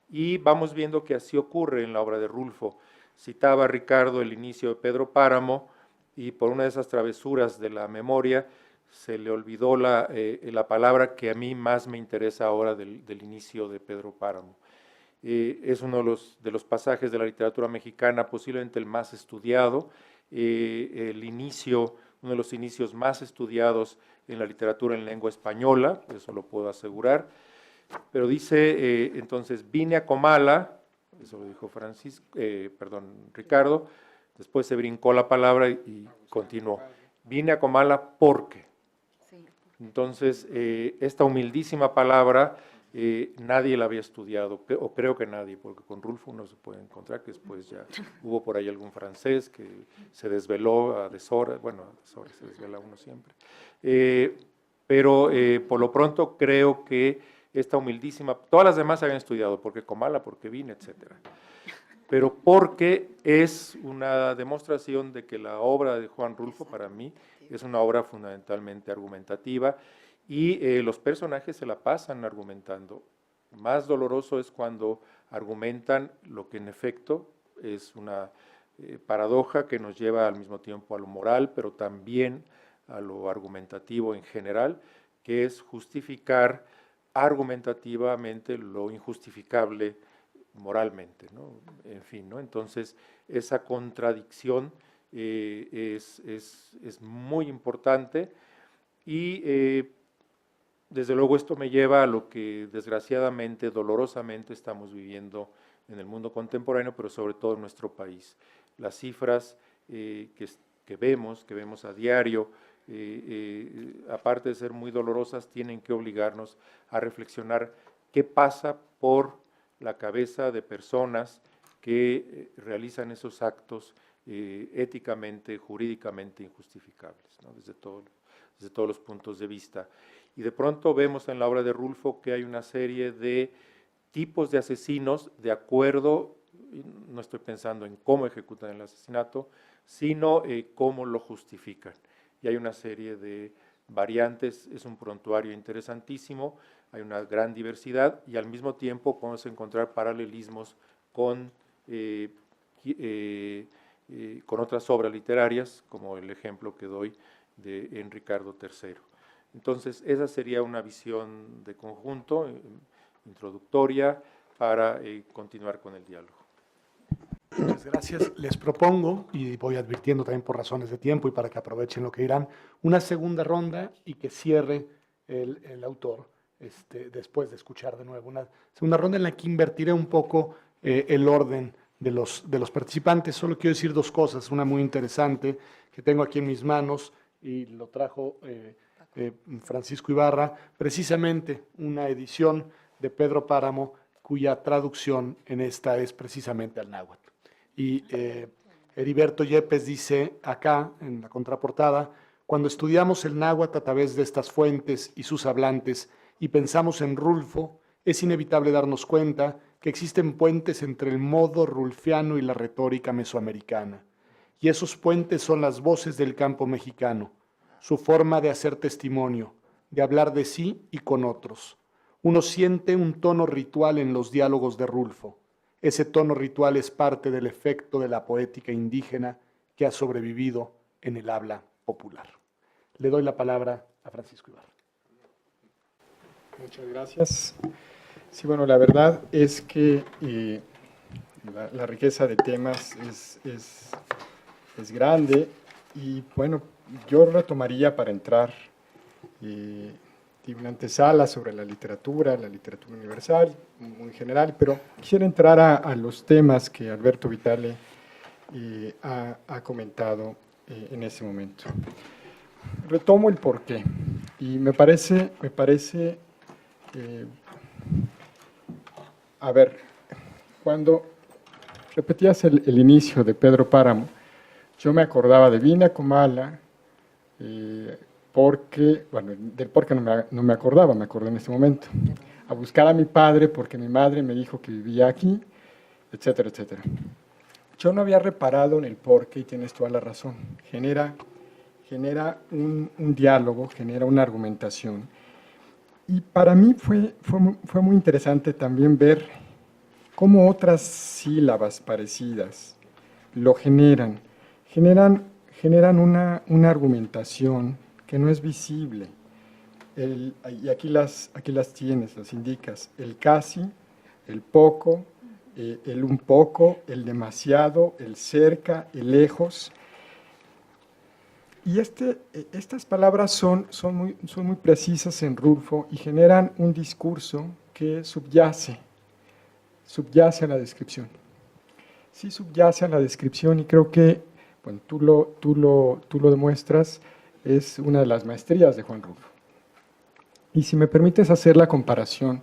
y vamos viendo que así ocurre en la obra de Rulfo. Citaba Ricardo el inicio de Pedro Páramo, y por una de esas travesuras de la memoria se le olvidó la palabra que a mí más me interesa ahora del inicio de Pedro Páramo. Es uno de los pasajes de la literatura mexicana, posiblemente el más estudiado, uno de los inicios más estudiados en la literatura en lengua española, eso lo puedo asegurar. Pero dice, entonces, vine a Comala, eso lo dijo Ricardo, después se brincó la palabra y continuó. Vine a Comala porque. Entonces, esta humildísima palabra nadie la había estudiado, o creo que nadie, porque con Rulfo uno se puede encontrar que después ya hubo por ahí algún francés que se desveló a deshoras, bueno, a deshoras se desvela uno siempre. Pero por lo pronto creo que esta humildísima, todas las demás se habían estudiado, porque Comala, porque vine, etcétera. Pero porque es una demostración de que la obra de Juan Rulfo, para mí, es una obra fundamentalmente argumentativa, y los personajes se la pasan argumentando. Más doloroso es cuando argumentan lo que en efecto es una paradoja que nos lleva al mismo tiempo a lo moral, pero también a lo argumentativo en general, que es justificar argumentativamente lo injustificable moralmente, ¿no? En fin, ¿no? Entonces, esa contradicción es muy importante, y desde luego esto me lleva a lo que desgraciadamente, dolorosamente estamos viviendo en el mundo contemporáneo, pero sobre todo en nuestro país. Las cifras que vemos a diario, aparte de ser muy dolorosas, tienen que obligarnos a reflexionar qué pasa por la cabeza de personas que realizan esos actos éticamente, jurídicamente injustificables, ¿no? Desde desde todos los puntos de vista. Y de pronto vemos en la obra de Rulfo que hay una serie de tipos de asesinos de acuerdo, no estoy pensando en cómo ejecutan el asesinato, sino cómo lo justifican. Y hay una serie de variantes, es un prontuario interesantísimo, hay una gran diversidad y al mismo tiempo podemos encontrar paralelismos con otras obras literarias, como el ejemplo que doy de Ricardo III. Entonces, esa sería una visión de conjunto, introductoria, para continuar con el diálogo. Muchas gracias. Les propongo, y voy advirtiendo también por razones de tiempo y para que aprovechen lo que dirán, una segunda ronda y que cierre el autor después de escuchar de nuevo. Una segunda ronda en la que invertiré un poco el orden de los participantes. Solo quiero decir dos cosas. Una muy interesante que tengo aquí en mis manos y lo trajo Francisco Ibarra, precisamente una edición de Pedro Páramo cuya traducción en esta es precisamente al náhuatl. Y Heriberto Yepes dice acá, en la contraportada, cuando estudiamos el náhuatl a través de estas fuentes y sus hablantes y pensamos en Rulfo, es inevitable darnos cuenta que existen puentes entre el modo rulfiano y la retórica mesoamericana. Y esos puentes son las voces del campo mexicano, su forma de hacer testimonio, de hablar de sí y con otros. Uno siente un tono ritual en los diálogos de Rulfo. Ese tono ritual es parte del efecto de la poética indígena que ha sobrevivido en el habla popular. Le doy la palabra a Francisco Ibarra. Muchas gracias. Sí, bueno, la verdad es que la riqueza de temas es grande y, bueno, yo retomaría para entrar una antesala sobre la literatura universal, muy general, pero quisiera entrar a los temas que Alberto Vitale ha comentado en ese momento. Retomo el porqué, y me parece a ver, cuando repetías el inicio de Pedro Páramo, yo me acordaba de Vina Comala, porque, bueno, del porqué no me acordaba, me acordé en este momento. A buscar a mi padre porque mi madre me dijo que vivía aquí, etcétera, etcétera. Yo no había reparado en el porqué y tienes toda la razón. Genera un diálogo, genera una argumentación. Y para mí fue muy interesante también ver cómo otras sílabas parecidas lo generan una argumentación que no es visible. Y aquí las tienes, las indicas. El casi, el poco, el un poco, el demasiado, el cerca, el lejos. Y estas palabras son muy precisas en Rulfo y generan un discurso que subyace a la descripción. Sí subyace a la descripción y creo que, bueno, tú lo demuestras, es una de las maestrías de Juan Rulfo. Y si me permites hacer la comparación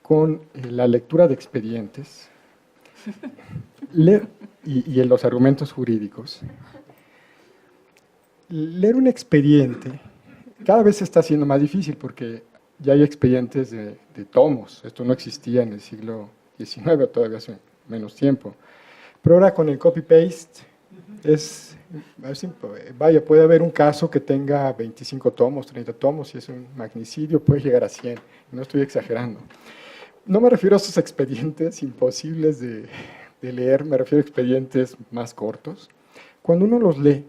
con la lectura de expedientes y en los argumentos jurídicos, leer un expediente cada vez está siendo más difícil porque ya hay expedientes de tomos. Esto no existía en el siglo XIX, todavía hace menos tiempo. Pero ahora con el copy-paste vaya, puede haber un caso que tenga 25 tomos, 30 tomos, si es un magnicidio puede llegar a 100, no estoy exagerando. No me refiero a esos expedientes imposibles de leer, me refiero a expedientes más cortos. Cuando uno los lee,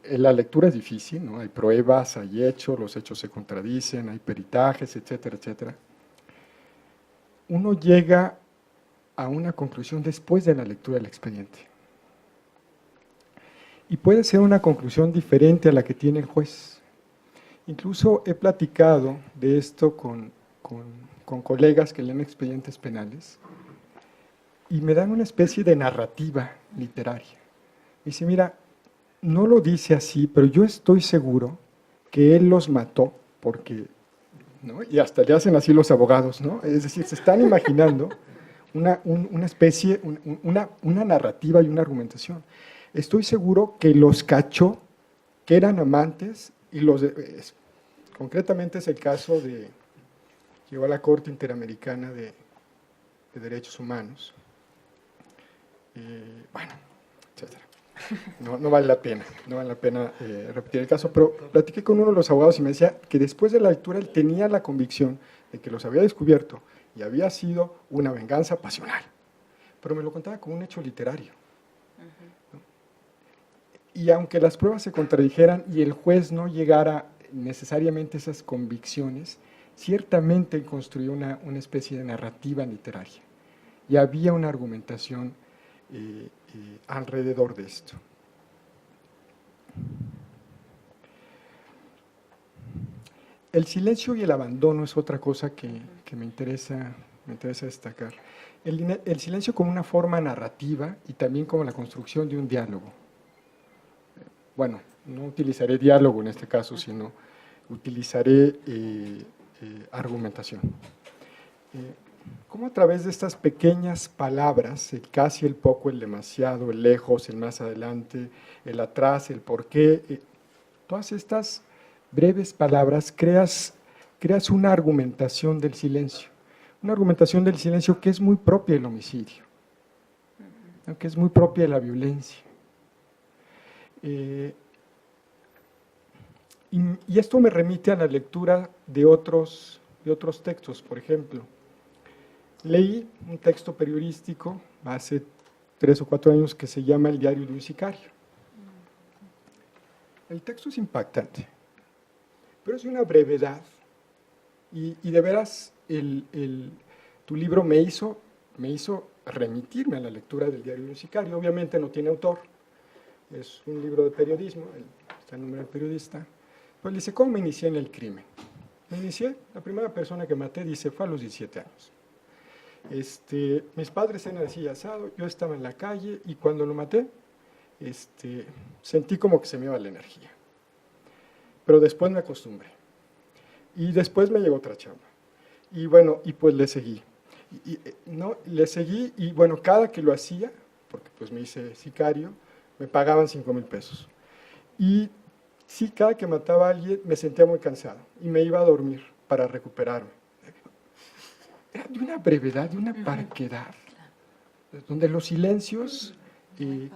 la lectura es difícil, ¿no? Hay pruebas, hay hechos, los hechos se contradicen, hay peritajes, etcétera, etcétera. Uno llega a una conclusión después de la lectura del expediente. Y puede ser una conclusión diferente a la que tiene el juez. Incluso he platicado de esto con colegas que leen expedientes penales y me dan una especie de narrativa literaria. Dice, mira, no lo dice así, pero yo estoy seguro que él los mató porque, ¿no? Y hasta le hacen así los abogados, ¿no? Es decir, se están imaginando una especie, una narrativa y una argumentación. Estoy seguro que los cachó que eran amantes, y concretamente es el caso de, llegó a la Corte Interamericana de Derechos Humanos, bueno, etcétera. No vale la pena repetir el caso, pero platiqué con uno de los abogados y me decía que después de la lectura él tenía la convicción de que los había descubierto y había sido una venganza pasional, pero me lo contaba como un hecho literario. ¿No? Y aunque las pruebas se contradijeran y el juez no llegara necesariamente a esas convicciones, ciertamente construyó una especie de narrativa literaria y había una argumentación alrededor de esto. El silencio y el abandono es otra cosa que me interesa destacar. El silencio como una forma narrativa y también como la construcción de un diálogo. Bueno, no utilizaré diálogo en este caso, sino utilizaré argumentación. Cómo a través de estas pequeñas palabras, el casi, el poco, el demasiado, el lejos, el más adelante, el atrás, el por qué, todas estas breves palabras creas una argumentación del silencio que es muy propia del homicidio, que es muy propia de la violencia. Y esto me remite a la lectura de otros textos. Por ejemplo, leí un texto periodístico hace 3 o 4 años que se llama El diario de un sicario. El texto es impactante, pero es de una brevedad y de veras tu libro me hizo remitirme a la lectura del diario de un sicario. Obviamente no tiene autor, es un libro de periodismo, está el nombre del periodista. Pues dice, ¿cómo me inicié en el crimen? Me inicié, la primera persona que maté, dice, fue a los 17 años. Mis padres eran así asado, yo estaba en la calle y cuando lo maté, sentí como que se me iba la energía. Pero después me acostumbré. Y después me llegó otra chamba. Y bueno, y pues le seguí. Le seguí y bueno, cada que lo hacía, porque pues me hice sicario, me pagaban 5,000 pesos. Y sí, cada que mataba a alguien me sentía muy cansado y me iba a dormir para recuperarme. Era de una brevedad, de una parquedad, donde los silencios,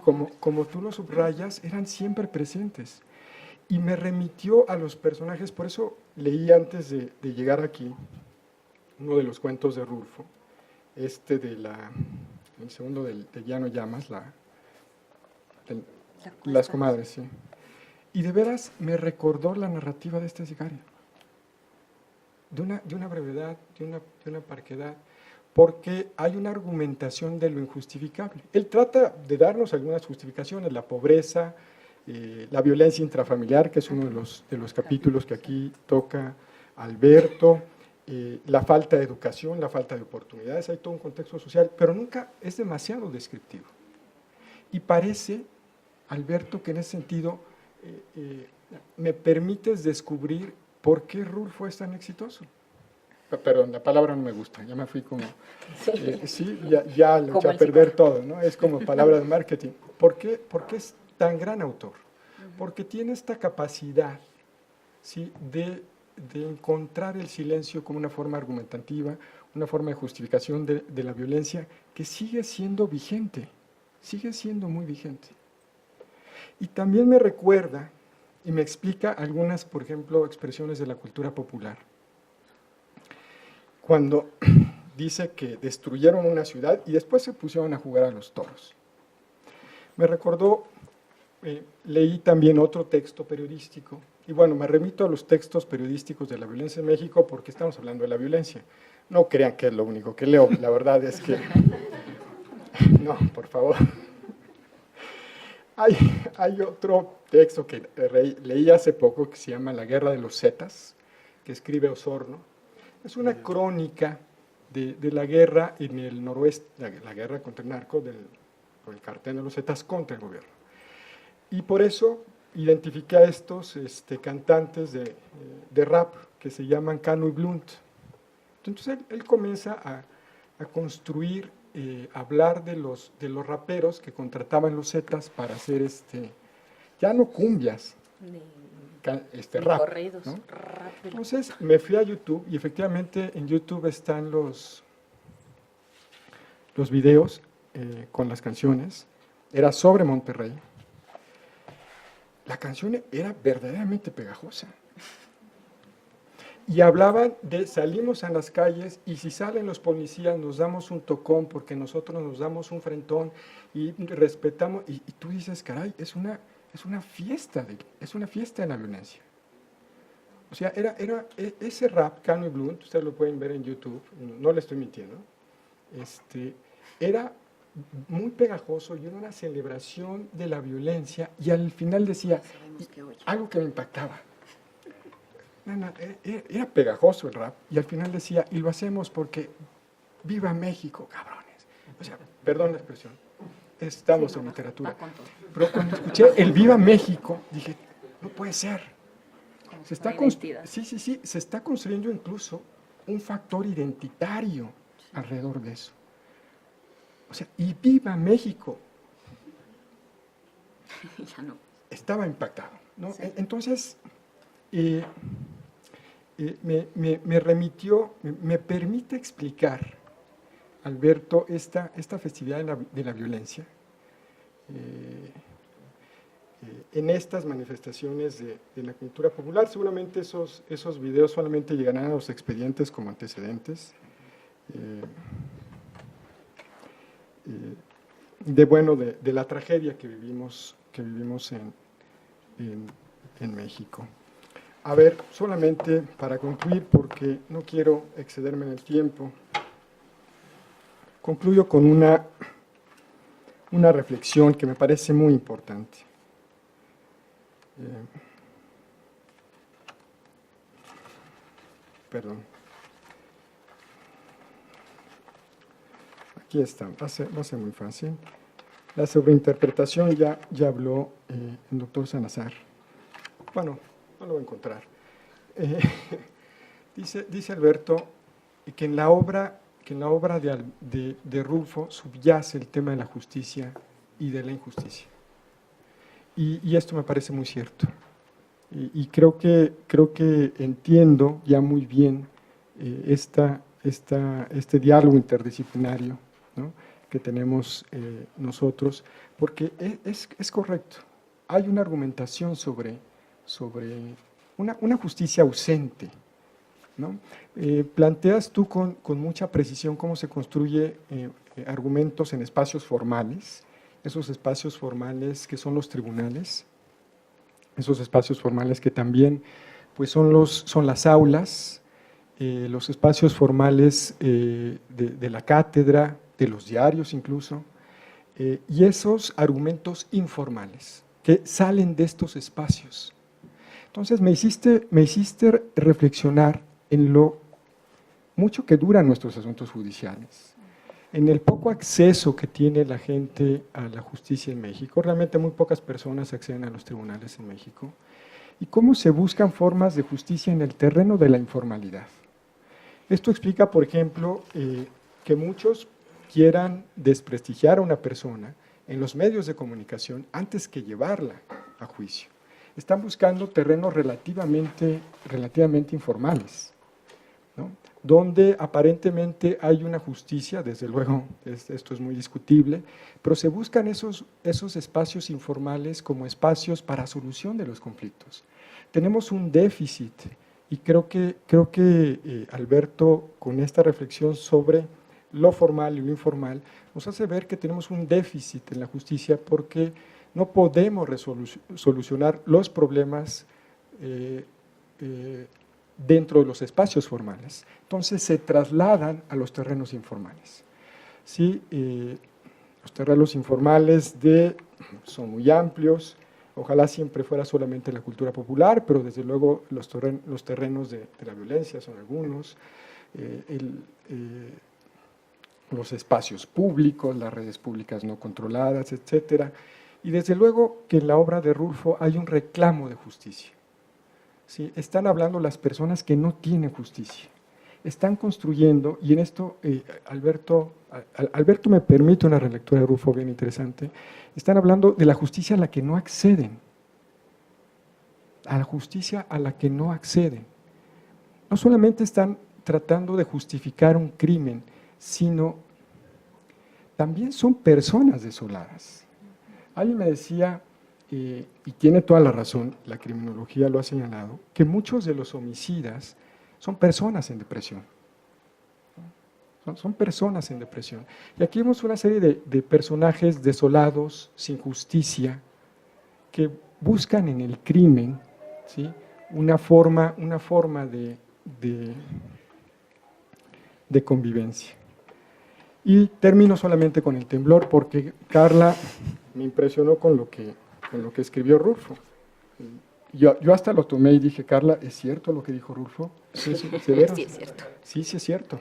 como tú lo subrayas, eran siempre presentes. Y me remitió a los personajes, por eso leí antes de llegar aquí uno de los cuentos de Rulfo, el segundo de Ya no llamas, Las comadres, sí. Y de veras me recordó la narrativa de este sicario, de una brevedad, de una parquedad, porque hay una argumentación de lo injustificable. Él trata de darnos algunas justificaciones, la pobreza, la violencia intrafamiliar, que es uno de los capítulos que aquí toca Alberto, la falta de educación, la falta de oportunidades, hay todo un contexto social, pero nunca es demasiado descriptivo. Y parece, Alberto, que en ese sentido me permites descubrir por qué Rulfo es tan exitoso. Perdón, la palabra no me gusta, ya me fui como… sí, ya lo eché a perder todo, ¿no? Es como palabra de marketing. ¿Por qué es tan gran autor? Porque tiene esta capacidad, ¿sí?, de encontrar el silencio como una forma argumentativa, una forma de justificación de la violencia que sigue siendo vigente, sigue siendo muy vigente. Y también me recuerda y me explica algunas, por ejemplo, expresiones de la cultura popular. Cuando dice que destruyeron una ciudad y después se pusieron a jugar a los toros. Me recordó, leí también otro texto periodístico, y bueno, me remito a los textos periodísticos de la violencia en México porque estamos hablando de la violencia. No crean que es lo único que leo, la verdad es que… No, por favor. Hay otro texto que leí hace poco que se llama La guerra de los Zetas, que escribe Osorno. Es una crónica de la guerra en el noroeste, la guerra contra el narco, el cartel de los Zetas contra el gobierno. Y por eso identifiqué a estos cantantes de rap que se llaman Cano y Blunt. Entonces él comienza a construir, hablar de los raperos que contrataban los Zetas para hacer ya no cumbias, Ni, ni rap, corridos, ¿no? rap. Entonces me fui a YouTube y efectivamente en YouTube están los videos con las canciones. Era sobre Monterrey. La canción era verdaderamente pegajosa. Y hablaban de salimos a las calles y si salen los policías nos damos un tocón porque nosotros nos damos un frentón y respetamos. Y tú dices, caray, es una fiesta, es una fiesta de la violencia. O sea, era ese rap, Cano y Blunt, ustedes lo pueden ver en YouTube, no le estoy mintiendo, era muy pegajoso y era una celebración de la violencia y al final decía algo que me impactaba. Era pegajoso el rap y al final decía, y lo hacemos porque viva México, cabrones. O sea, perdón la expresión, estamos en literatura. Pero cuando escuché el viva México, dije, no puede ser. Se está se está construyendo incluso un factor identitario alrededor de eso. O sea, y viva México. Ya no. Estaba impactado, ¿no? Sí. Entonces, me remitió, me permite explicar, Alberto, esta festividad de la violencia en estas manifestaciones de la cultura popular. Seguramente esos videos solamente llegarán a los expedientes como antecedentes de la tragedia que vivimos en México. A ver, solamente para concluir, porque no quiero excederme en el tiempo, concluyo con una reflexión que me parece muy importante. Perdón. Aquí está, va a ser muy fácil. La sobreinterpretación ya habló el doctor Salazar. Bueno, no lo voy a encontrar. Dice Alberto que en la obra de Rulfo subyace el tema de la justicia y de la injusticia. Y esto me parece muy cierto. Y creo que entiendo ya muy bien este diálogo interdisciplinario, ¿no?, que tenemos nosotros, porque es correcto. Hay una argumentación sobre una justicia ausente, ¿no? Planteas tú con mucha precisión cómo se construye argumentos en espacios formales, esos espacios formales que son los tribunales, esos espacios formales que también pues son las aulas, los espacios formales de la cátedra, de los diarios incluso, y esos argumentos informales que salen de estos espacios. Entonces me hiciste reflexionar en lo mucho que duran nuestros asuntos judiciales, en el poco acceso que tiene la gente a la justicia en México. Realmente muy pocas personas acceden a los tribunales en México, y cómo se buscan formas de justicia en el terreno de la informalidad. Esto explica, por ejemplo, que muchos quieran desprestigiar a una persona en los medios de comunicación antes que llevarla a juicio. Están buscando terrenos relativamente informales, ¿no?, donde aparentemente hay una justicia, desde luego, esto es muy discutible, pero se buscan esos espacios informales como espacios para solución de los conflictos. Tenemos un déficit, y creo que Alberto, con esta reflexión sobre lo formal y lo informal, nos hace ver que tenemos un déficit en la justicia porque no podemos solucionar los problemas dentro de los espacios formales. Entonces se trasladan a los terrenos informales. ¿Sí? Los terrenos informales son muy amplios, ojalá siempre fuera solamente la cultura popular, pero desde luego los terrenos de la violencia son algunos, los espacios públicos, las redes públicas no controladas, etcétera. Y desde luego que en la obra de Rulfo hay un reclamo de justicia. ¿Sí? Están hablando las personas que no tienen justicia. Están construyendo, y en esto Alberto me permite una relectura de Rulfo bien interesante, están hablando de la justicia a la que no acceden. a la justicia a la que no acceden. No solamente están tratando de justificar un crimen, sino también son personas desoladas. Alguien me decía, y tiene toda la razón, la criminología lo ha señalado, que muchos de los homicidas son personas en depresión. Son personas en depresión. Y aquí vemos una serie de personajes desolados, sin justicia, que buscan en el crimen, ¿sí?, una forma de convivencia. Y termino solamente con el temblor, porque Carla me impresionó con lo que escribió Rulfo. Yo hasta lo tomé y dije, Carla, ¿es cierto lo que dijo Rulfo? Sí, sí, Sí, es cierto. Sí, sí, es cierto.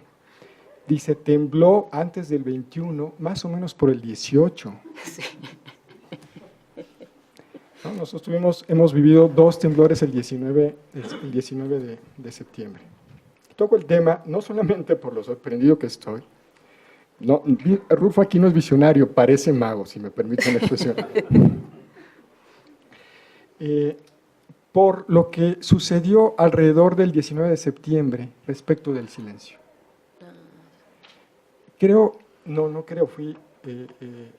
Dice, tembló antes del 21, más o menos por el 18. Sí. ¿No? Nosotros hemos vivido 2 temblores el 19 de septiembre. Toco el tema no solamente por lo sorprendido que estoy. No, Rulfo aquí no es visionario, parece mago, si me permiten la expresión. Por lo que sucedió alrededor del 19 de septiembre respecto del silencio.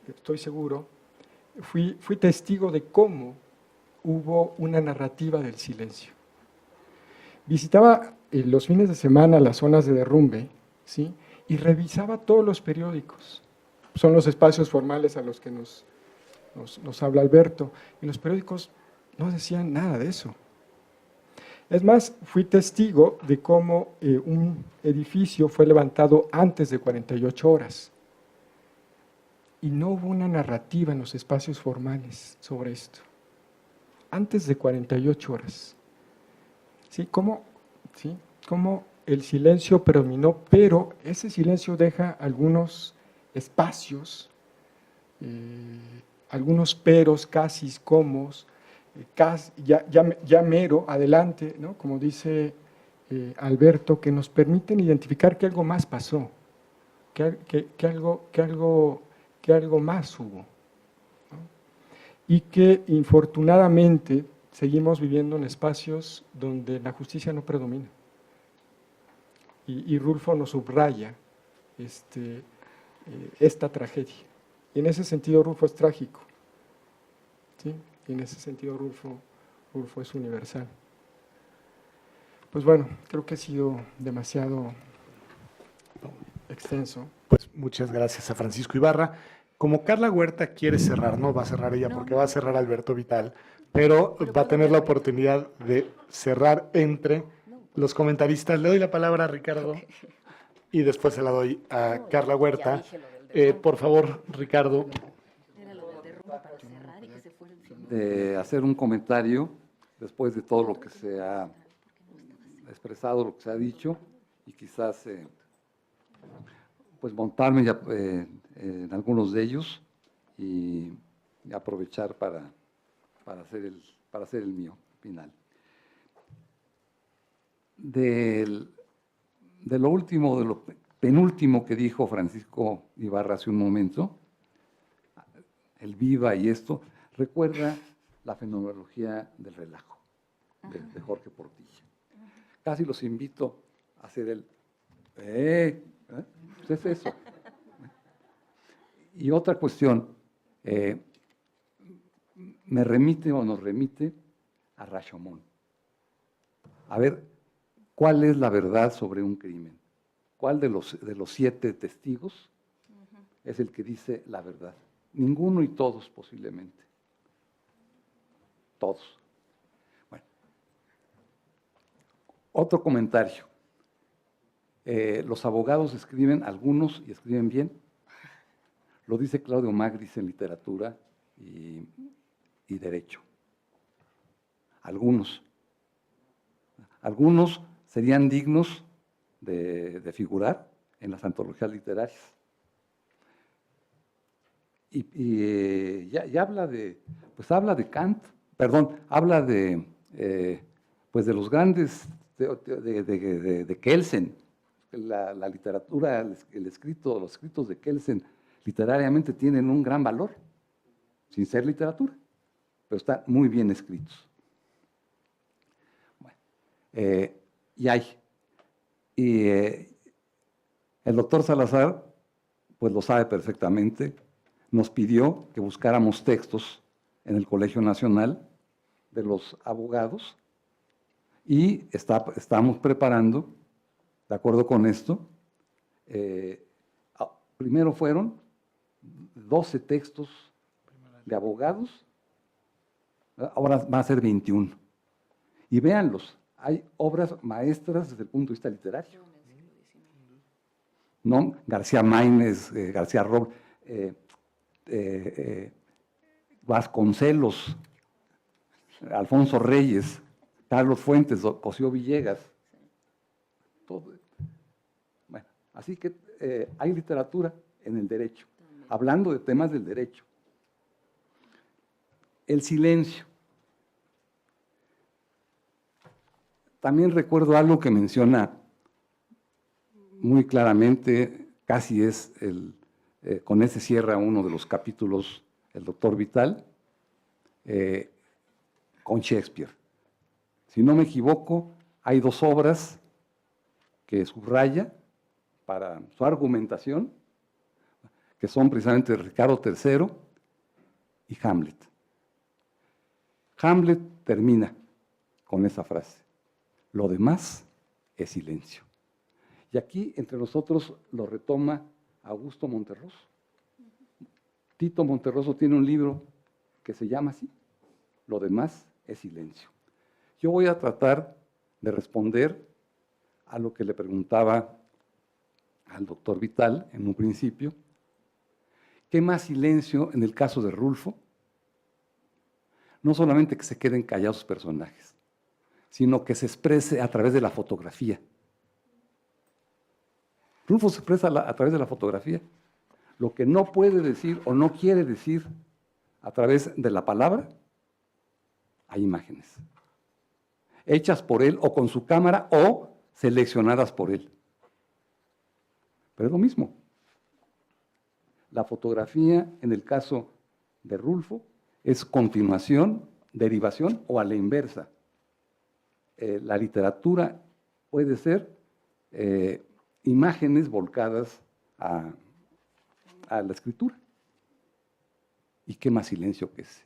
Estoy seguro, fui testigo de cómo hubo una narrativa del silencio. Visitaba los fines de semana las zonas de derrumbe, ¿sí?, y revisaba todos los periódicos. Son los espacios formales a los que nos habla Alberto, y los periódicos no decían nada de eso. Es más, fui testigo de cómo un edificio fue levantado antes de 48 horas, y no hubo una narrativa en los espacios formales sobre esto. Antes de 48 horas. ¿Sí? ¿Cómo el silencio predominó? Pero ese silencio deja algunos espacios, algunos peros casi cómodos, ya mero, adelante, ¿no?, como dice Alberto, que nos permiten identificar que algo más pasó, que algo más hubo, ¿no? Y que infortunadamente seguimos viviendo en espacios donde la justicia no predomina. Y Rulfo nos subraya esta tragedia. Y en ese sentido Rulfo es trágico, ¿sí? Y en ese sentido Rulfo es universal. Pues bueno, creo que ha sido demasiado extenso. Pues muchas gracias a Francisco Ibarra. Como Carla Huerta quiere cerrar, no va a cerrar ella porque va a cerrar Alberto Vital, pero va a tener la oportunidad de cerrar entre los comentaristas. Le doy la palabra a Ricardo y después se la doy a Carla Huerta. Por favor, Ricardo. De hacer un comentario después de todo lo que se ha expresado, lo que se ha dicho, y quizás pues montarme ya, en algunos de ellos y aprovechar para hacer el mío final. De lo último, de lo penúltimo que dijo Francisco Ibarra hace un momento, el viva y esto, recuerda la fenomenología del relajo de Jorge Portilla. Casi los invito a hacer el pues es eso. Y otra cuestión, me remite o nos remite a Rashomon. A ver, ¿cuál es la verdad sobre un crimen? ¿Cuál de los 7 testigos es el que dice la verdad? Ninguno y todos posiblemente. Todos. Bueno. Otro comentario. Los abogados escriben, algunos, y escriben bien. Lo dice Claudio Magris en literatura y derecho. Algunos serían dignos de figurar en las antologías literarias. Y habla de Kant, perdón, habla de los grandes de Kelsen. La literatura, los escritos de Kelsen literariamente tienen un gran valor, sin ser literatura, pero están muy bien escritos. Y hay. Y el doctor Salazar, pues lo sabe perfectamente, nos pidió que buscáramos textos en el Colegio Nacional de los Abogados y estamos preparando, de acuerdo con esto, primero fueron 12 textos de abogados, ahora van a ser 21. Y véanlos, hay obras maestras desde el punto de vista literario. ¿No? García Maínez, García Robles, Vasconcelos, Alfonso Reyes, Carlos Fuentes, Cosío Villegas. Todo. Bueno, así que hay literatura en el derecho, hablando de temas del derecho. El silencio. También recuerdo algo que menciona muy claramente, casi es con ese cierra uno de los capítulos el doctor Vital, con Shakespeare. Si no me equivoco, hay 2 obras que subraya para su argumentación, que son precisamente Ricardo III y Hamlet. Hamlet termina con esa frase: lo demás es silencio. Y aquí entre nosotros lo retoma Augusto Monterroso. Tito Monterroso tiene un libro que se llama así, Lo demás es silencio. Yo voy a tratar de responder a lo que le preguntaba al doctor Vital en un principio. ¿Qué más silencio en el caso de Rulfo? No solamente que se queden callados los personajes, sino que se exprese a través de la fotografía. Rulfo se expresa a través de la fotografía. Lo que no puede decir o no quiere decir a través de la palabra, hay imágenes. Hechas por él o con su cámara o seleccionadas por él. Pero es lo mismo. La fotografía, en el caso de Rulfo, es continuación, derivación o a la inversa. La literatura puede ser imágenes volcadas a la escritura. ¿Y qué más silencio que ese?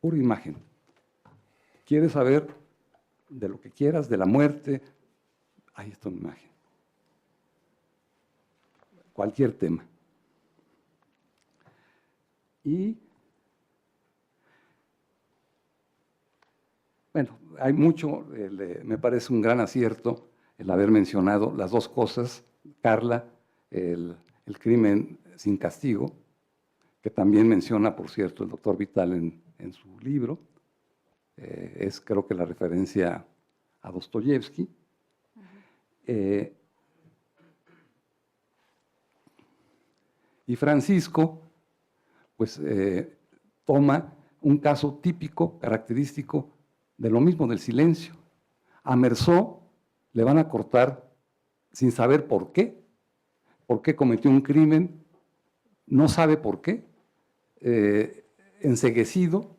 Pura imagen. ¿Quieres saber de lo que quieras, de la muerte? Ahí está una imagen. Cualquier tema. Y, bueno, hay mucho, me parece un gran acierto el haber mencionado las 2 cosas, Carla, el crimen sin castigo, que también menciona, por cierto, el doctor Vital en su libro, es creo que la referencia a Dostoyevsky. Y Francisco, pues toma un caso típico, característico de lo mismo, del silencio. A Meursault le van a cortar sin saber por qué cometió un crimen, no sabe por qué, enceguecido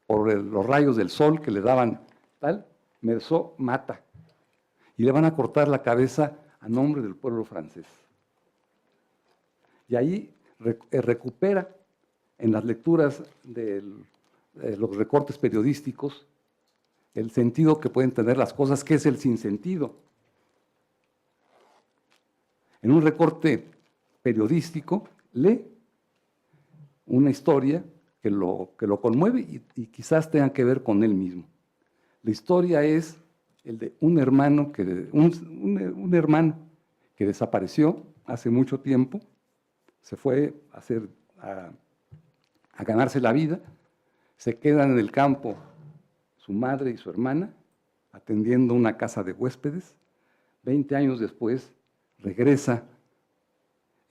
por los rayos del sol que le daban tal, Meursault mata y le van a cortar la cabeza a nombre del pueblo francés. Y ahí recupera en las lecturas de los recortes periodísticos el sentido que pueden tener las cosas, que es el sinsentido. En un recorte periodístico lee una historia que lo conmueve y quizás tenga que ver con él mismo. La historia es el de un hermano un hermano que desapareció hace mucho tiempo, se fue a ganarse la vida, se quedan en el campo su madre y su hermana atendiendo una casa de huéspedes. 20 años después regresa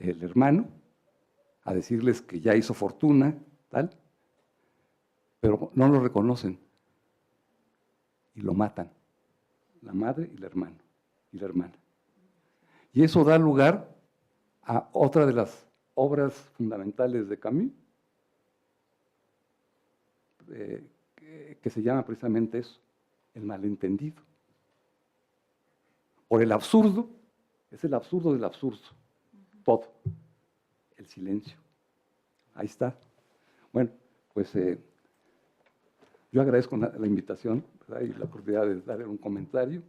el hermano a decirles que ya hizo fortuna, tal, pero no lo reconocen y lo matan, la madre y el hermano y la hermana. Y eso da lugar a otra de las obras fundamentales de Camus, que se llama precisamente eso, el malentendido. Por el absurdo, es el absurdo del absurdo. Todo. El silencio. Ahí está. Bueno, pues yo agradezco la invitación, ¿verdad? Y la oportunidad de dar un comentario.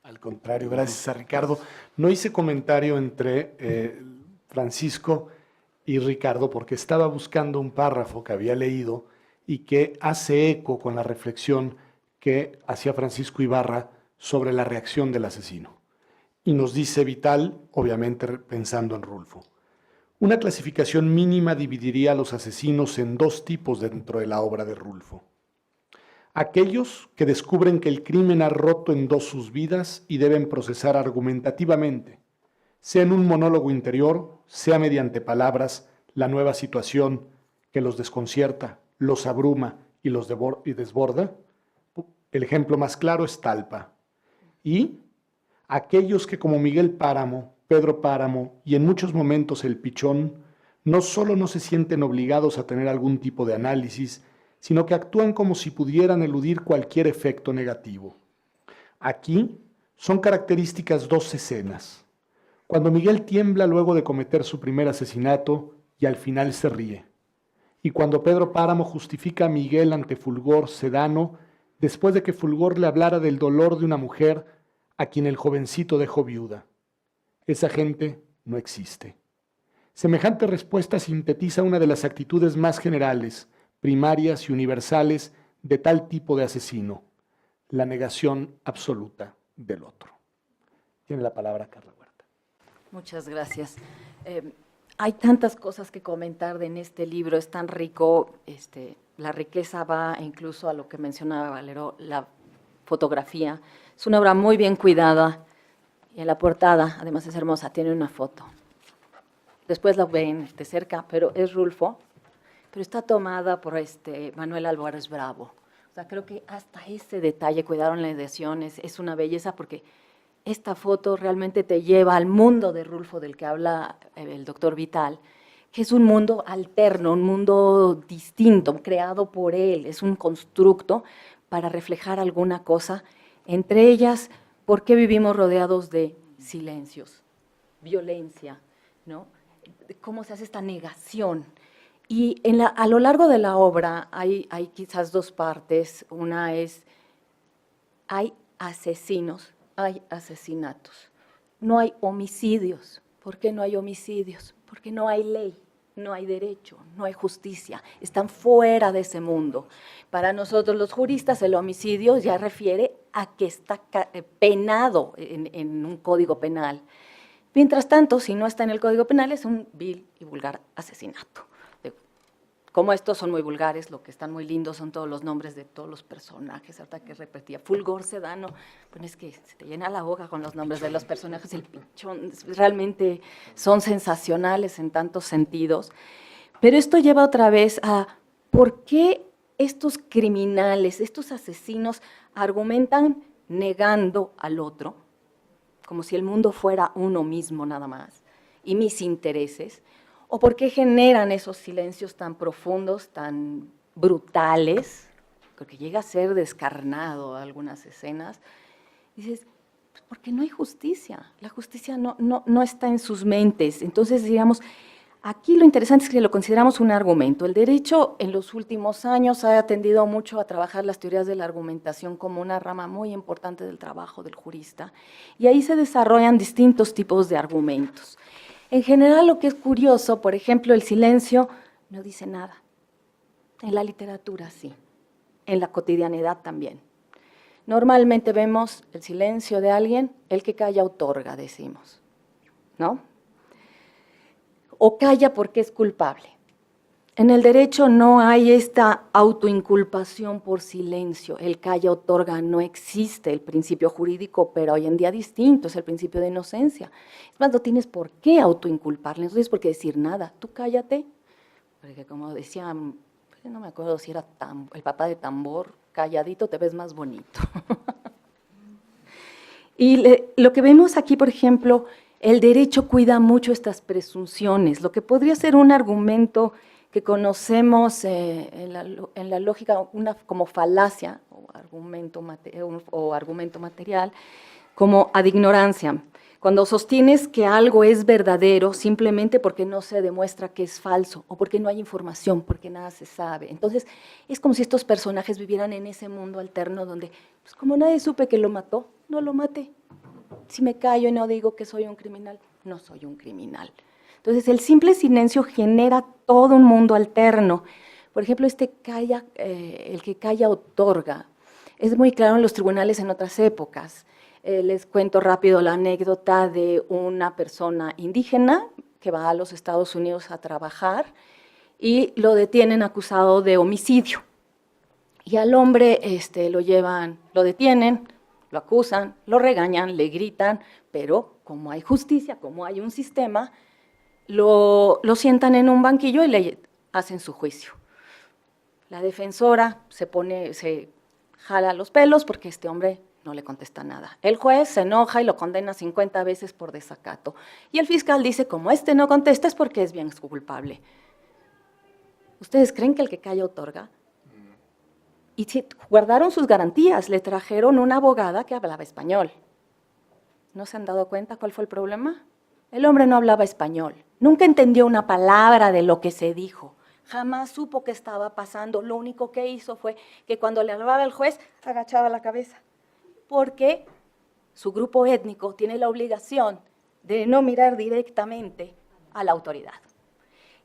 Al contrario, gracias a Ricardo. No hice comentario entre Francisco y Ricardo porque estaba buscando un párrafo que había leído y que hace eco con la reflexión que hacía Francisco Ibarra sobre la reacción del asesino. Y nos dice Vital, obviamente pensando en Rulfo. Una clasificación mínima dividiría a los asesinos en dos tipos dentro de la obra de Rulfo. Aquellos que descubren que el crimen ha roto en dos sus vidas y deben procesar argumentativamente, sea en un monólogo interior, sea mediante palabras, la nueva situación que los desconcierta, los abruma y los desborda. El ejemplo más claro es Talpa. Y aquellos que como Miguel Páramo, Pedro Páramo y en muchos momentos el Pichón, no solo no se sienten obligados a tener algún tipo de análisis, sino que actúan como si pudieran eludir cualquier efecto negativo. Aquí son características dos escenas. Cuando Miguel tiembla luego de cometer su primer asesinato y al final se ríe. Y cuando Pedro Páramo justifica a Miguel ante Fulgor Sedano después de que Fulgor le hablara del dolor de una mujer a quien el jovencito dejó viuda. Esa gente no existe. Semejante respuesta sintetiza una de las actitudes más generales, primarias y universales de tal tipo de asesino, la negación absoluta del otro. Tiene la palabra Carla Huerta. Muchas gracias. Hay tantas cosas que comentar en este libro, es tan rico, la riqueza va incluso a lo que mencionaba Valero, la fotografía. Es una obra muy bien cuidada y en la portada, además es hermosa, tiene una foto. Después la ven de cerca, pero es Rulfo, pero está tomada por Manuel Álvarez Bravo. O sea, creo que hasta ese detalle cuidaron la edición, es una belleza porque esta foto realmente te lleva al mundo de Rulfo del que habla el doctor Vital, que es un mundo alterno, un mundo distinto, creado por él, es un constructo para reflejar alguna cosa, entre ellas, ¿por qué vivimos rodeados de silencios, violencia, ¿no? ¿Cómo se hace esta negación? Y a lo largo de la obra hay quizás dos partes. Una es, hay asesinos, hay asesinatos. No hay homicidios. ¿Por qué no hay homicidios? Porque no hay ley, no hay derecho, no hay justicia. Están fuera de ese mundo. Para nosotros los juristas el homicidio ya refiere a que está penado en un código penal. Mientras tanto, si no está en el Código Penal, es un vil y vulgar asesinato. Como estos son muy vulgares, lo que están muy lindos son todos los nombres de todos los personajes, hasta que repetía, Fulgor Sedano, pues es que se te llena la boca con los nombres de los personajes, el Pichón, realmente son sensacionales en tantos sentidos. Pero esto lleva otra vez a por qué estos criminales, estos asesinos argumentan negando al otro, como si el mundo fuera uno mismo nada más, y mis intereses, o por qué generan esos silencios tan profundos, tan brutales, porque llega a ser descarnado algunas escenas. Dices, pues porque no hay justicia, la justicia no está en sus mentes. Entonces, digamos, aquí lo interesante es que lo consideramos un argumento. El derecho en los últimos años ha tendido mucho a trabajar las teorías de la argumentación como una rama muy importante del trabajo del jurista, y ahí se desarrollan distintos tipos de argumentos. En general, lo que es curioso, por ejemplo, el silencio no dice nada. En la literatura sí, en la cotidianidad también. Normalmente vemos el silencio de alguien, el que calla otorga, decimos, ¿no? O calla porque es culpable. En el derecho no hay esta autoinculpación por silencio, el calla otorga, no existe el principio jurídico, pero hoy en día distinto, es el principio de inocencia. Es más, no tienes por qué autoinculparle, no tienes por qué decir nada, tú cállate, porque como decía, no me acuerdo si era el papá de Tambor, calladito te ves más bonito. Y lo que vemos aquí, por ejemplo, el derecho cuida mucho estas presunciones, lo que podría ser un argumento que conocemos en la lógica una como falacia o argumento material, como ad ignorancia. Cuando sostienes que algo es verdadero simplemente porque no se demuestra que es falso o porque no hay información, porque nada se sabe. Entonces, es como si estos personajes vivieran en ese mundo alterno donde, pues como nadie supe que lo mató, no lo maté. Si me callo y no digo que soy un criminal, no soy un criminal. Entonces, el simple silencio genera todo un mundo alterno. Por ejemplo, el que calla otorga. Es muy claro en los tribunales en otras épocas. Les cuento rápido la anécdota de una persona indígena que va a los Estados Unidos a trabajar y lo detienen acusado de homicidio. Y al hombre lo detienen, lo acusan, lo regañan, le gritan, pero como hay justicia, como hay un sistema, lo sientan en un banquillo y le hacen su juicio. La defensora se jala los pelos porque este hombre no le contesta nada. El juez se enoja y lo condena 50 veces por desacato. Y el fiscal dice, como este no contesta es porque es bien culpable. ¿Ustedes creen que el que calla otorga? Y guardaron sus garantías, le trajeron una abogada que hablaba español. ¿No se han dado cuenta cuál fue el problema? El hombre no hablaba español, nunca entendió una palabra de lo que se dijo. Jamás supo qué estaba pasando, lo único que hizo fue que cuando le hablaba el juez, agachaba la cabeza. Porque su grupo étnico tiene la obligación de no mirar directamente a la autoridad.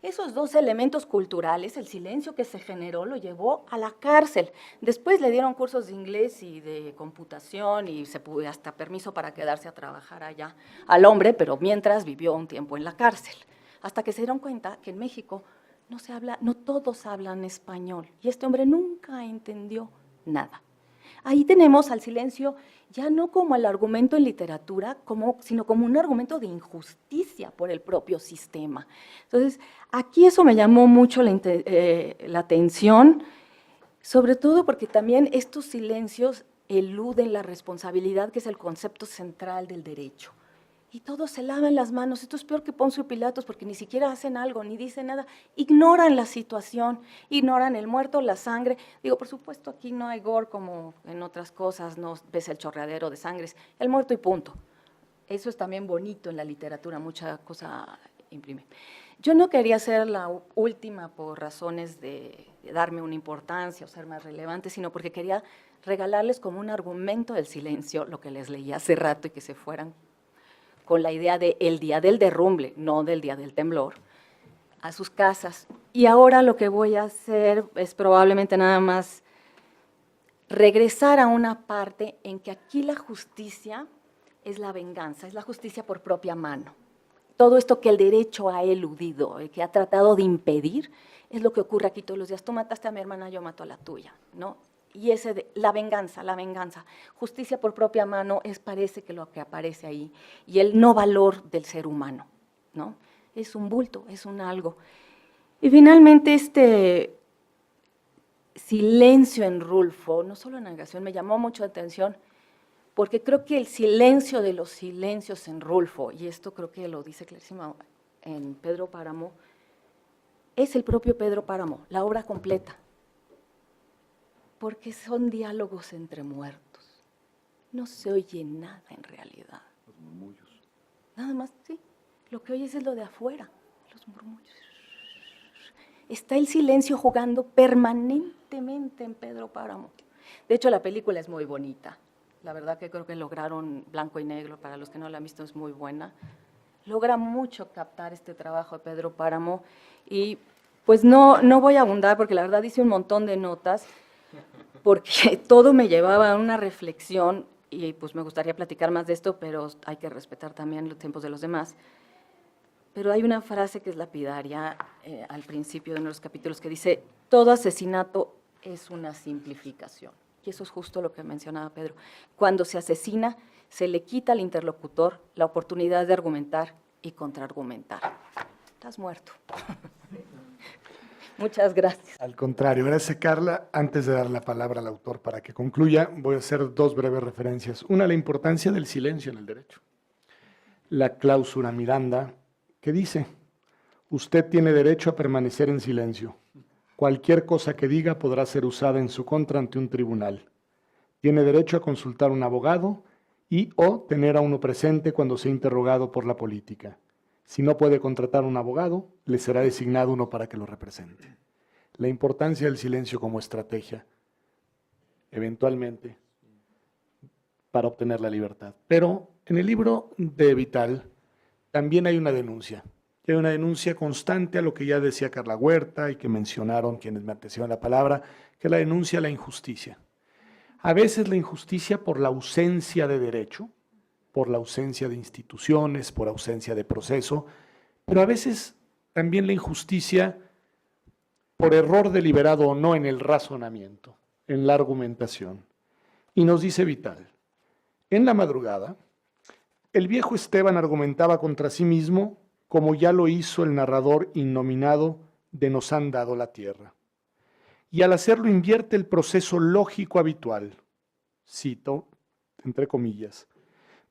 Esos dos elementos culturales, el silencio que se generó, lo llevó a la cárcel. Después le dieron cursos de inglés y de computación y se pudo hasta permiso para quedarse a trabajar allá al hombre, pero mientras vivió un tiempo en la cárcel. Hasta que se dieron cuenta que en México no todos hablan español y este hombre nunca entendió nada. Ahí tenemos al silencio ya no como el argumento en literatura, sino como un argumento de injusticia por el propio sistema. Entonces, aquí eso me llamó mucho la atención, sobre todo porque también estos silencios eluden la responsabilidad, que es el concepto central del derecho. Y todos se lavan las manos. Esto es peor que Poncio Pilatos porque ni siquiera hacen algo, ni dicen nada. Ignoran la situación, ignoran el muerto, la sangre. Digo, por supuesto, aquí no hay gore como en otras cosas, no ves el chorreadero de sangre, el muerto y punto. Eso es también bonito en la literatura, mucha cosa imprime. Yo no quería ser la última por razones de darme una importancia o ser más relevante, sino porque quería regalarles como un argumento del silencio, lo que les leí hace rato y que se fueran con la idea de el día del derrumbe, no del día del temblor, a sus casas. Y ahora lo que voy a hacer es probablemente nada más regresar a una parte en que aquí la justicia es la venganza, es la justicia por propia mano. Todo esto que el derecho ha eludido, que ha tratado de impedir, es lo que ocurre aquí todos los días. Tú mataste a mi hermana, yo mato a la tuya, ¿no? Y la venganza, justicia por propia mano parece que lo que aparece ahí, y el no valor del ser humano, ¿no? Es un bulto, es un algo. Y finalmente este silencio en Rulfo, no solo en negación, me llamó mucho la atención, porque creo que el silencio de los silencios en Rulfo, y esto creo que lo dice clarísimo en Pedro Páramo, es el propio Pedro Páramo, la obra completa. Porque son diálogos entre muertos. No se oye nada en realidad. Los murmullos. Nada más, sí. Lo que oyes es lo de afuera, los murmullos. Está el silencio jugando permanentemente en Pedro Páramo. De hecho, la película es muy bonita. La verdad que creo que lograron blanco y negro, para los que no la han visto es muy buena. Logra mucho captar este trabajo de Pedro Páramo y pues no voy a abundar porque la verdad hice un montón de notas, porque todo me llevaba a una reflexión y pues me gustaría platicar más de esto, pero hay que respetar también los tiempos de los demás. Pero hay una frase que es lapidaria al principio de uno de los capítulos que dice, todo asesinato es una simplificación. Y eso es justo lo que mencionaba Pedro. Cuando se asesina, se le quita al interlocutor la oportunidad de argumentar y contraargumentar. Estás muerto. Muchas gracias. Al contrario, gracias Carla. Antes de dar la palabra al autor para que concluya, voy a hacer dos breves referencias. Una, la importancia del silencio en el derecho. La cláusula Miranda, que dice, Usted tiene derecho a permanecer en silencio. Cualquier cosa que diga podrá ser usada en su contra ante un tribunal. Tiene derecho a consultar a un abogado y o tener a uno presente cuando sea interrogado por la política. Si no puede contratar a un abogado, le será designado uno para que lo represente. La importancia del silencio como estrategia, eventualmente, para obtener la libertad. Pero en el libro de Vital también hay una denuncia. Hay una denuncia constante a lo que ya decía Carla Huerta y que mencionaron quienes me antecedieron la palabra, que es la denuncia a la injusticia. A veces la injusticia por la ausencia de derecho, por la ausencia de instituciones, por ausencia de proceso, pero a veces también la injusticia por error deliberado o no en el razonamiento, en la argumentación. Y nos dice Vital, en la madrugada, el viejo Esteban argumentaba contra sí mismo como ya lo hizo el narrador innominado de Nos han dado la tierra. Y al hacerlo invierte el proceso lógico habitual, cito, entre comillas,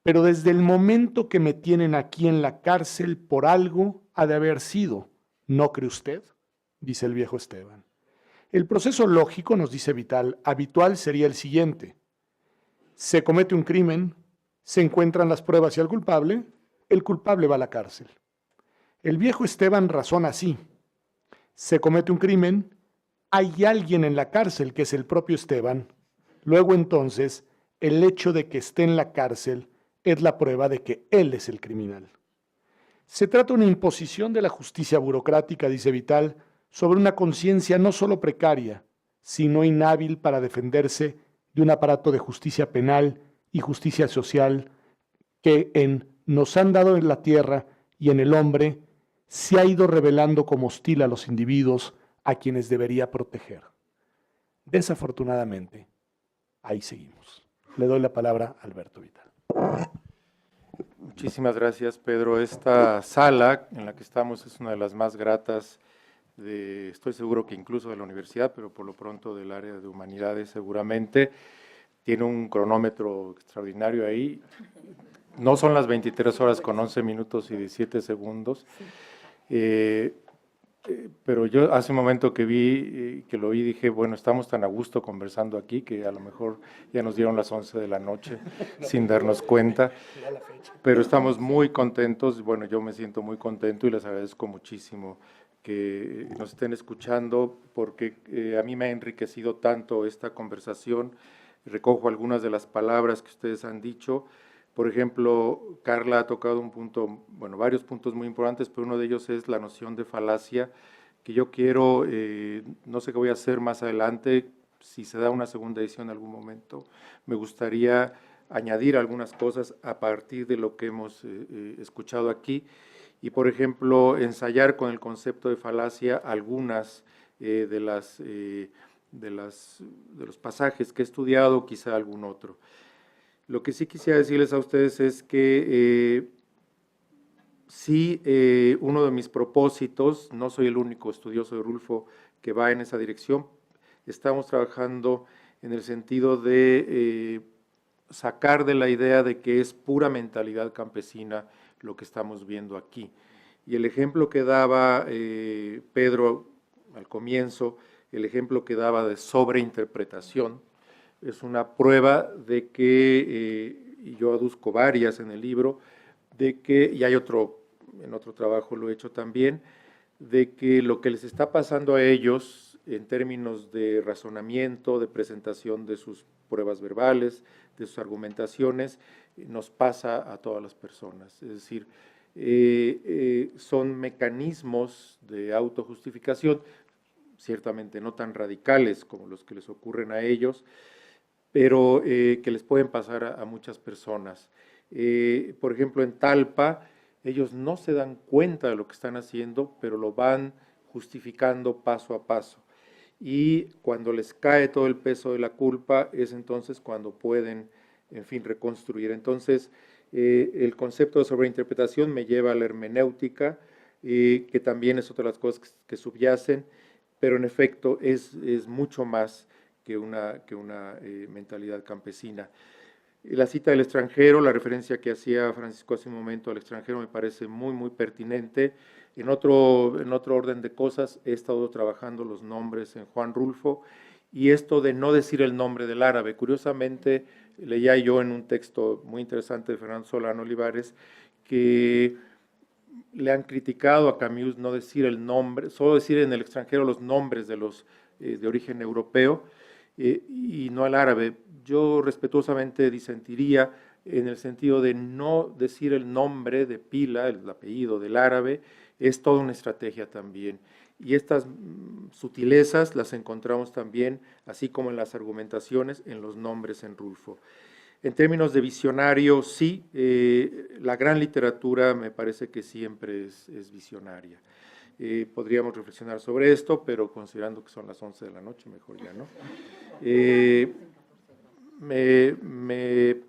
pero desde el momento que me tienen aquí en la cárcel por algo ha de haber sido, ¿no cree usted?, dice el viejo Esteban. El proceso lógico, nos dice Vital, habitual sería el siguiente. Se comete un crimen, se encuentran las pruebas y el culpable va a la cárcel. El viejo Esteban razona así. Se comete un crimen, hay alguien en la cárcel que es el propio Esteban. Luego entonces, el hecho de que esté en la cárcel es la prueba de que él es el criminal. Se trata de una imposición de la justicia burocrática, dice Vital, sobre una conciencia no solo precaria, sino inhábil para defenderse de un aparato de justicia penal y justicia social que Nos han dado en la tierra y en el hombre se ha ido revelando como hostil a los individuos a quienes debería proteger. Desafortunadamente, ahí seguimos. Le doy la palabra a Alberto Vital. Muchísimas gracias, Pedro. Esta sala en la que estamos es una de las más gratas, estoy seguro que incluso de la universidad, pero por lo pronto del área de humanidades seguramente. Tiene un cronómetro extraordinario ahí. No son las 23 horas con 11 minutos y 17 segundos. Pero yo hace un momento que que lo oí, dije, bueno, estamos tan a gusto conversando aquí que a lo mejor ya nos dieron las 11 de la noche sin darnos cuenta. Pero estamos muy contentos, bueno, yo me siento muy contento y les agradezco muchísimo que nos estén escuchando porque a mí me ha enriquecido tanto esta conversación. Recojo algunas de las palabras que ustedes han dicho. Por ejemplo, Carla ha tocado un punto, bueno, varios puntos muy importantes, pero uno de ellos es la noción de falacia, que yo quiero, no sé qué voy a hacer más adelante, si se da una segunda edición en algún momento, me gustaría añadir algunas cosas a partir de lo que hemos escuchado aquí, y por ejemplo, ensayar con el concepto de falacia algunas de los pasajes que he estudiado, quizá algún otro. Lo que sí quisiera decirles a ustedes es que sí, uno de mis propósitos, no soy el único estudioso de Rulfo que va en esa dirección, estamos trabajando en el sentido de sacar de la idea de que es pura mentalidad campesina lo que estamos viendo aquí. Y el ejemplo que daba Pedro al comienzo, el ejemplo que daba de sobreinterpretación, es una prueba de que, y yo aduzco varias en el libro, de que, y hay en otro trabajo lo he hecho también, de que lo que les está pasando a ellos en términos de razonamiento, de presentación de sus pruebas verbales, de sus argumentaciones, nos pasa a todas las personas. Es decir, son mecanismos de autojustificación, ciertamente no tan radicales como los que les ocurren a ellos, pero que les pueden pasar a muchas personas. Por ejemplo, en Talpa, ellos no se dan cuenta de lo que están haciendo, pero lo van justificando paso a paso. Y cuando les cae todo el peso de la culpa, es entonces cuando pueden, en fin, reconstruir. Entonces, el concepto de sobreinterpretación me lleva a la hermenéutica, que también es otra de las cosas que subyacen, pero en efecto es mucho más que una mentalidad campesina. La cita del extranjero, la referencia que hacía Francisco hace un momento al extranjero me parece muy, muy pertinente. En otro orden de cosas, he estado trabajando los nombres en Juan Rulfo y esto de no decir el nombre del árabe. Curiosamente, leía yo en un texto muy interesante de Fernando Solano Olivares que le han criticado a Camus no decir el nombre, solo decir en el extranjero los nombres de los de origen europeo y no al árabe. Yo respetuosamente disentiría en el sentido de no decir el nombre de pila, el apellido del árabe, es toda una estrategia también. Y estas sutilezas las encontramos también, así como en las argumentaciones, en los nombres en Rulfo. En términos de visionario, sí, la gran literatura me parece que siempre es visionaria. Podríamos reflexionar sobre esto, pero considerando que son las 11 de la noche, mejor ya no. Me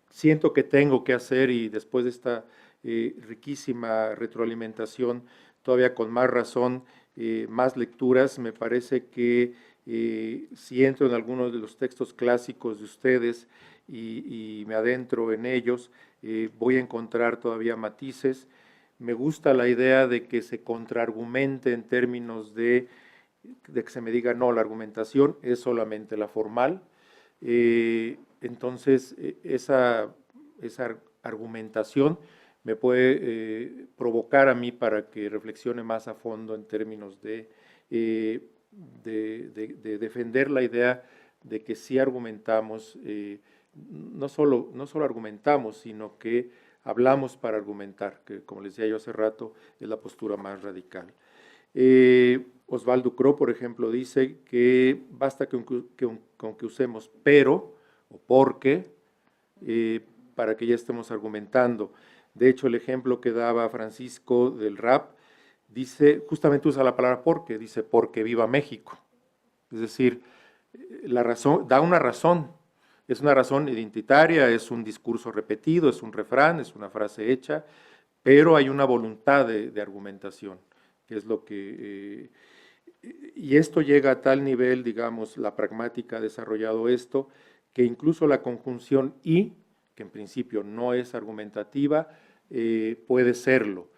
siento que tengo que hacer, y después de esta riquísima retroalimentación, todavía con más razón, más lecturas, me parece que si entro en algunos de los textos clásicos de ustedes y me adentro en ellos, voy a encontrar todavía matices. Me gusta la idea de que se contraargumente en términos de que se me diga, no, la argumentación es solamente la formal. Entonces, esa argumentación me puede provocar a mí para que reflexione más a fondo en términos de defender la idea de que sí argumentamos, no solo argumentamos, sino que hablamos para argumentar, que como les decía yo hace rato, es la postura más radical. Osvaldo Cró, por ejemplo, dice que basta con que usemos pero o porque para que ya estemos argumentando. De hecho, el ejemplo que daba Francisco del rap dice, justamente usa la palabra porque, dice porque viva México. Es decir, la razón, da una razón, es una razón identitaria, es un discurso repetido, es un refrán, es una frase hecha, pero hay una voluntad de argumentación, que es lo que... y esto llega a tal nivel, digamos, la pragmática ha desarrollado esto, que incluso la conjunción y, que en principio no es argumentativa, puede serlo.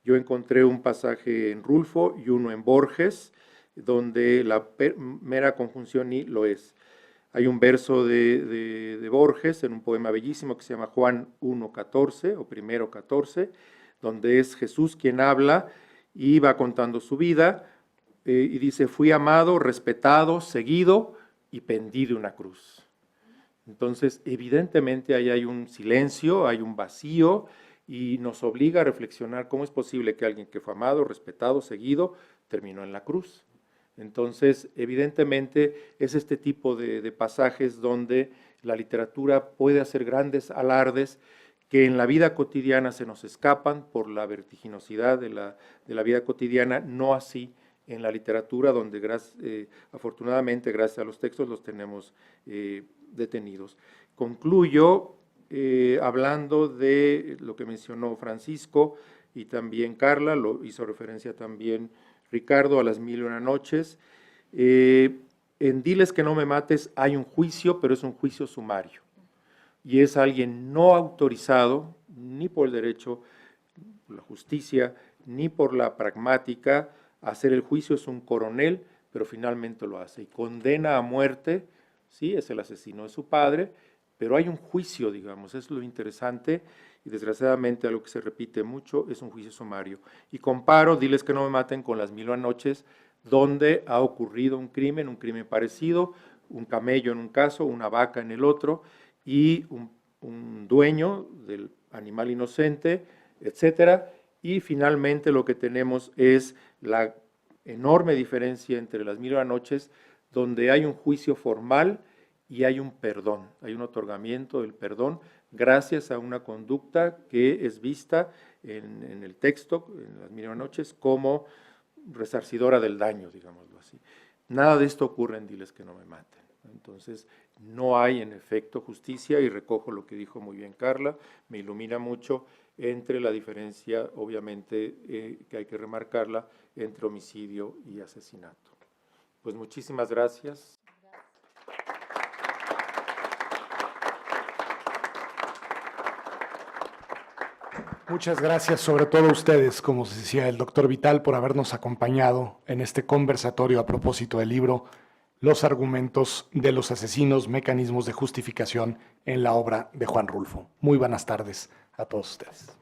Yo encontré un pasaje en Rulfo y uno en Borges, donde la mera conjunción y lo es. Hay un verso de Borges en un poema bellísimo que se llama Juan 1:14 o primero 14, donde es Jesús quien habla y va contando su vida y dice, fui amado, respetado, seguido y pendí de una cruz. Entonces, evidentemente ahí hay un silencio, hay un vacío y nos obliga a reflexionar cómo es posible que alguien que fue amado, respetado, seguido, terminó en la cruz. Entonces, evidentemente es este tipo de pasajes donde la literatura puede hacer grandes alardes que en la vida cotidiana se nos escapan por la vertiginosidad de la vida cotidiana, no así en la literatura, donde afortunadamente gracias a los textos los tenemos detenidos. Concluyo hablando de lo que mencionó Francisco y también Carla, lo hizo referencia también Ricardo, a las 1001 noches. En Diles que no me mates hay un juicio, pero es un juicio sumario. Y es alguien no autorizado, ni por el derecho, por la justicia, ni por la pragmática, a hacer el juicio. Es un coronel, pero finalmente lo hace. Y condena a muerte, sí, es el asesino de su padre, pero hay un juicio, digamos, es lo interesante, y desgraciadamente algo que se repite mucho, es un juicio sumario. Y comparo Diles que no me maten con las 1001 noches, donde ha ocurrido un crimen parecido, un camello en un caso, una vaca en el otro, y un dueño del animal inocente, etcétera, y finalmente lo que tenemos es la enorme diferencia entre las 1001 noches, donde hay un juicio formal y hay un perdón, hay un otorgamiento del perdón gracias a una conducta que es vista en el texto, en las 1001 noches, como resarcidora del daño, digámoslo así. Nada de esto ocurre en Diles que no me maten. Entonces, no hay en efecto justicia, y recojo lo que dijo muy bien Carla, me ilumina mucho entre la diferencia, obviamente, que hay que remarcarla, entre homicidio y asesinato. Pues muchísimas gracias. Muchas gracias, sobre todo a ustedes, como se decía el doctor Vital, por habernos acompañado en este conversatorio a propósito del libro Los argumentos de los asesinos, mecanismos de justificación en la obra de Juan Rulfo. Muy buenas tardes a todos ustedes.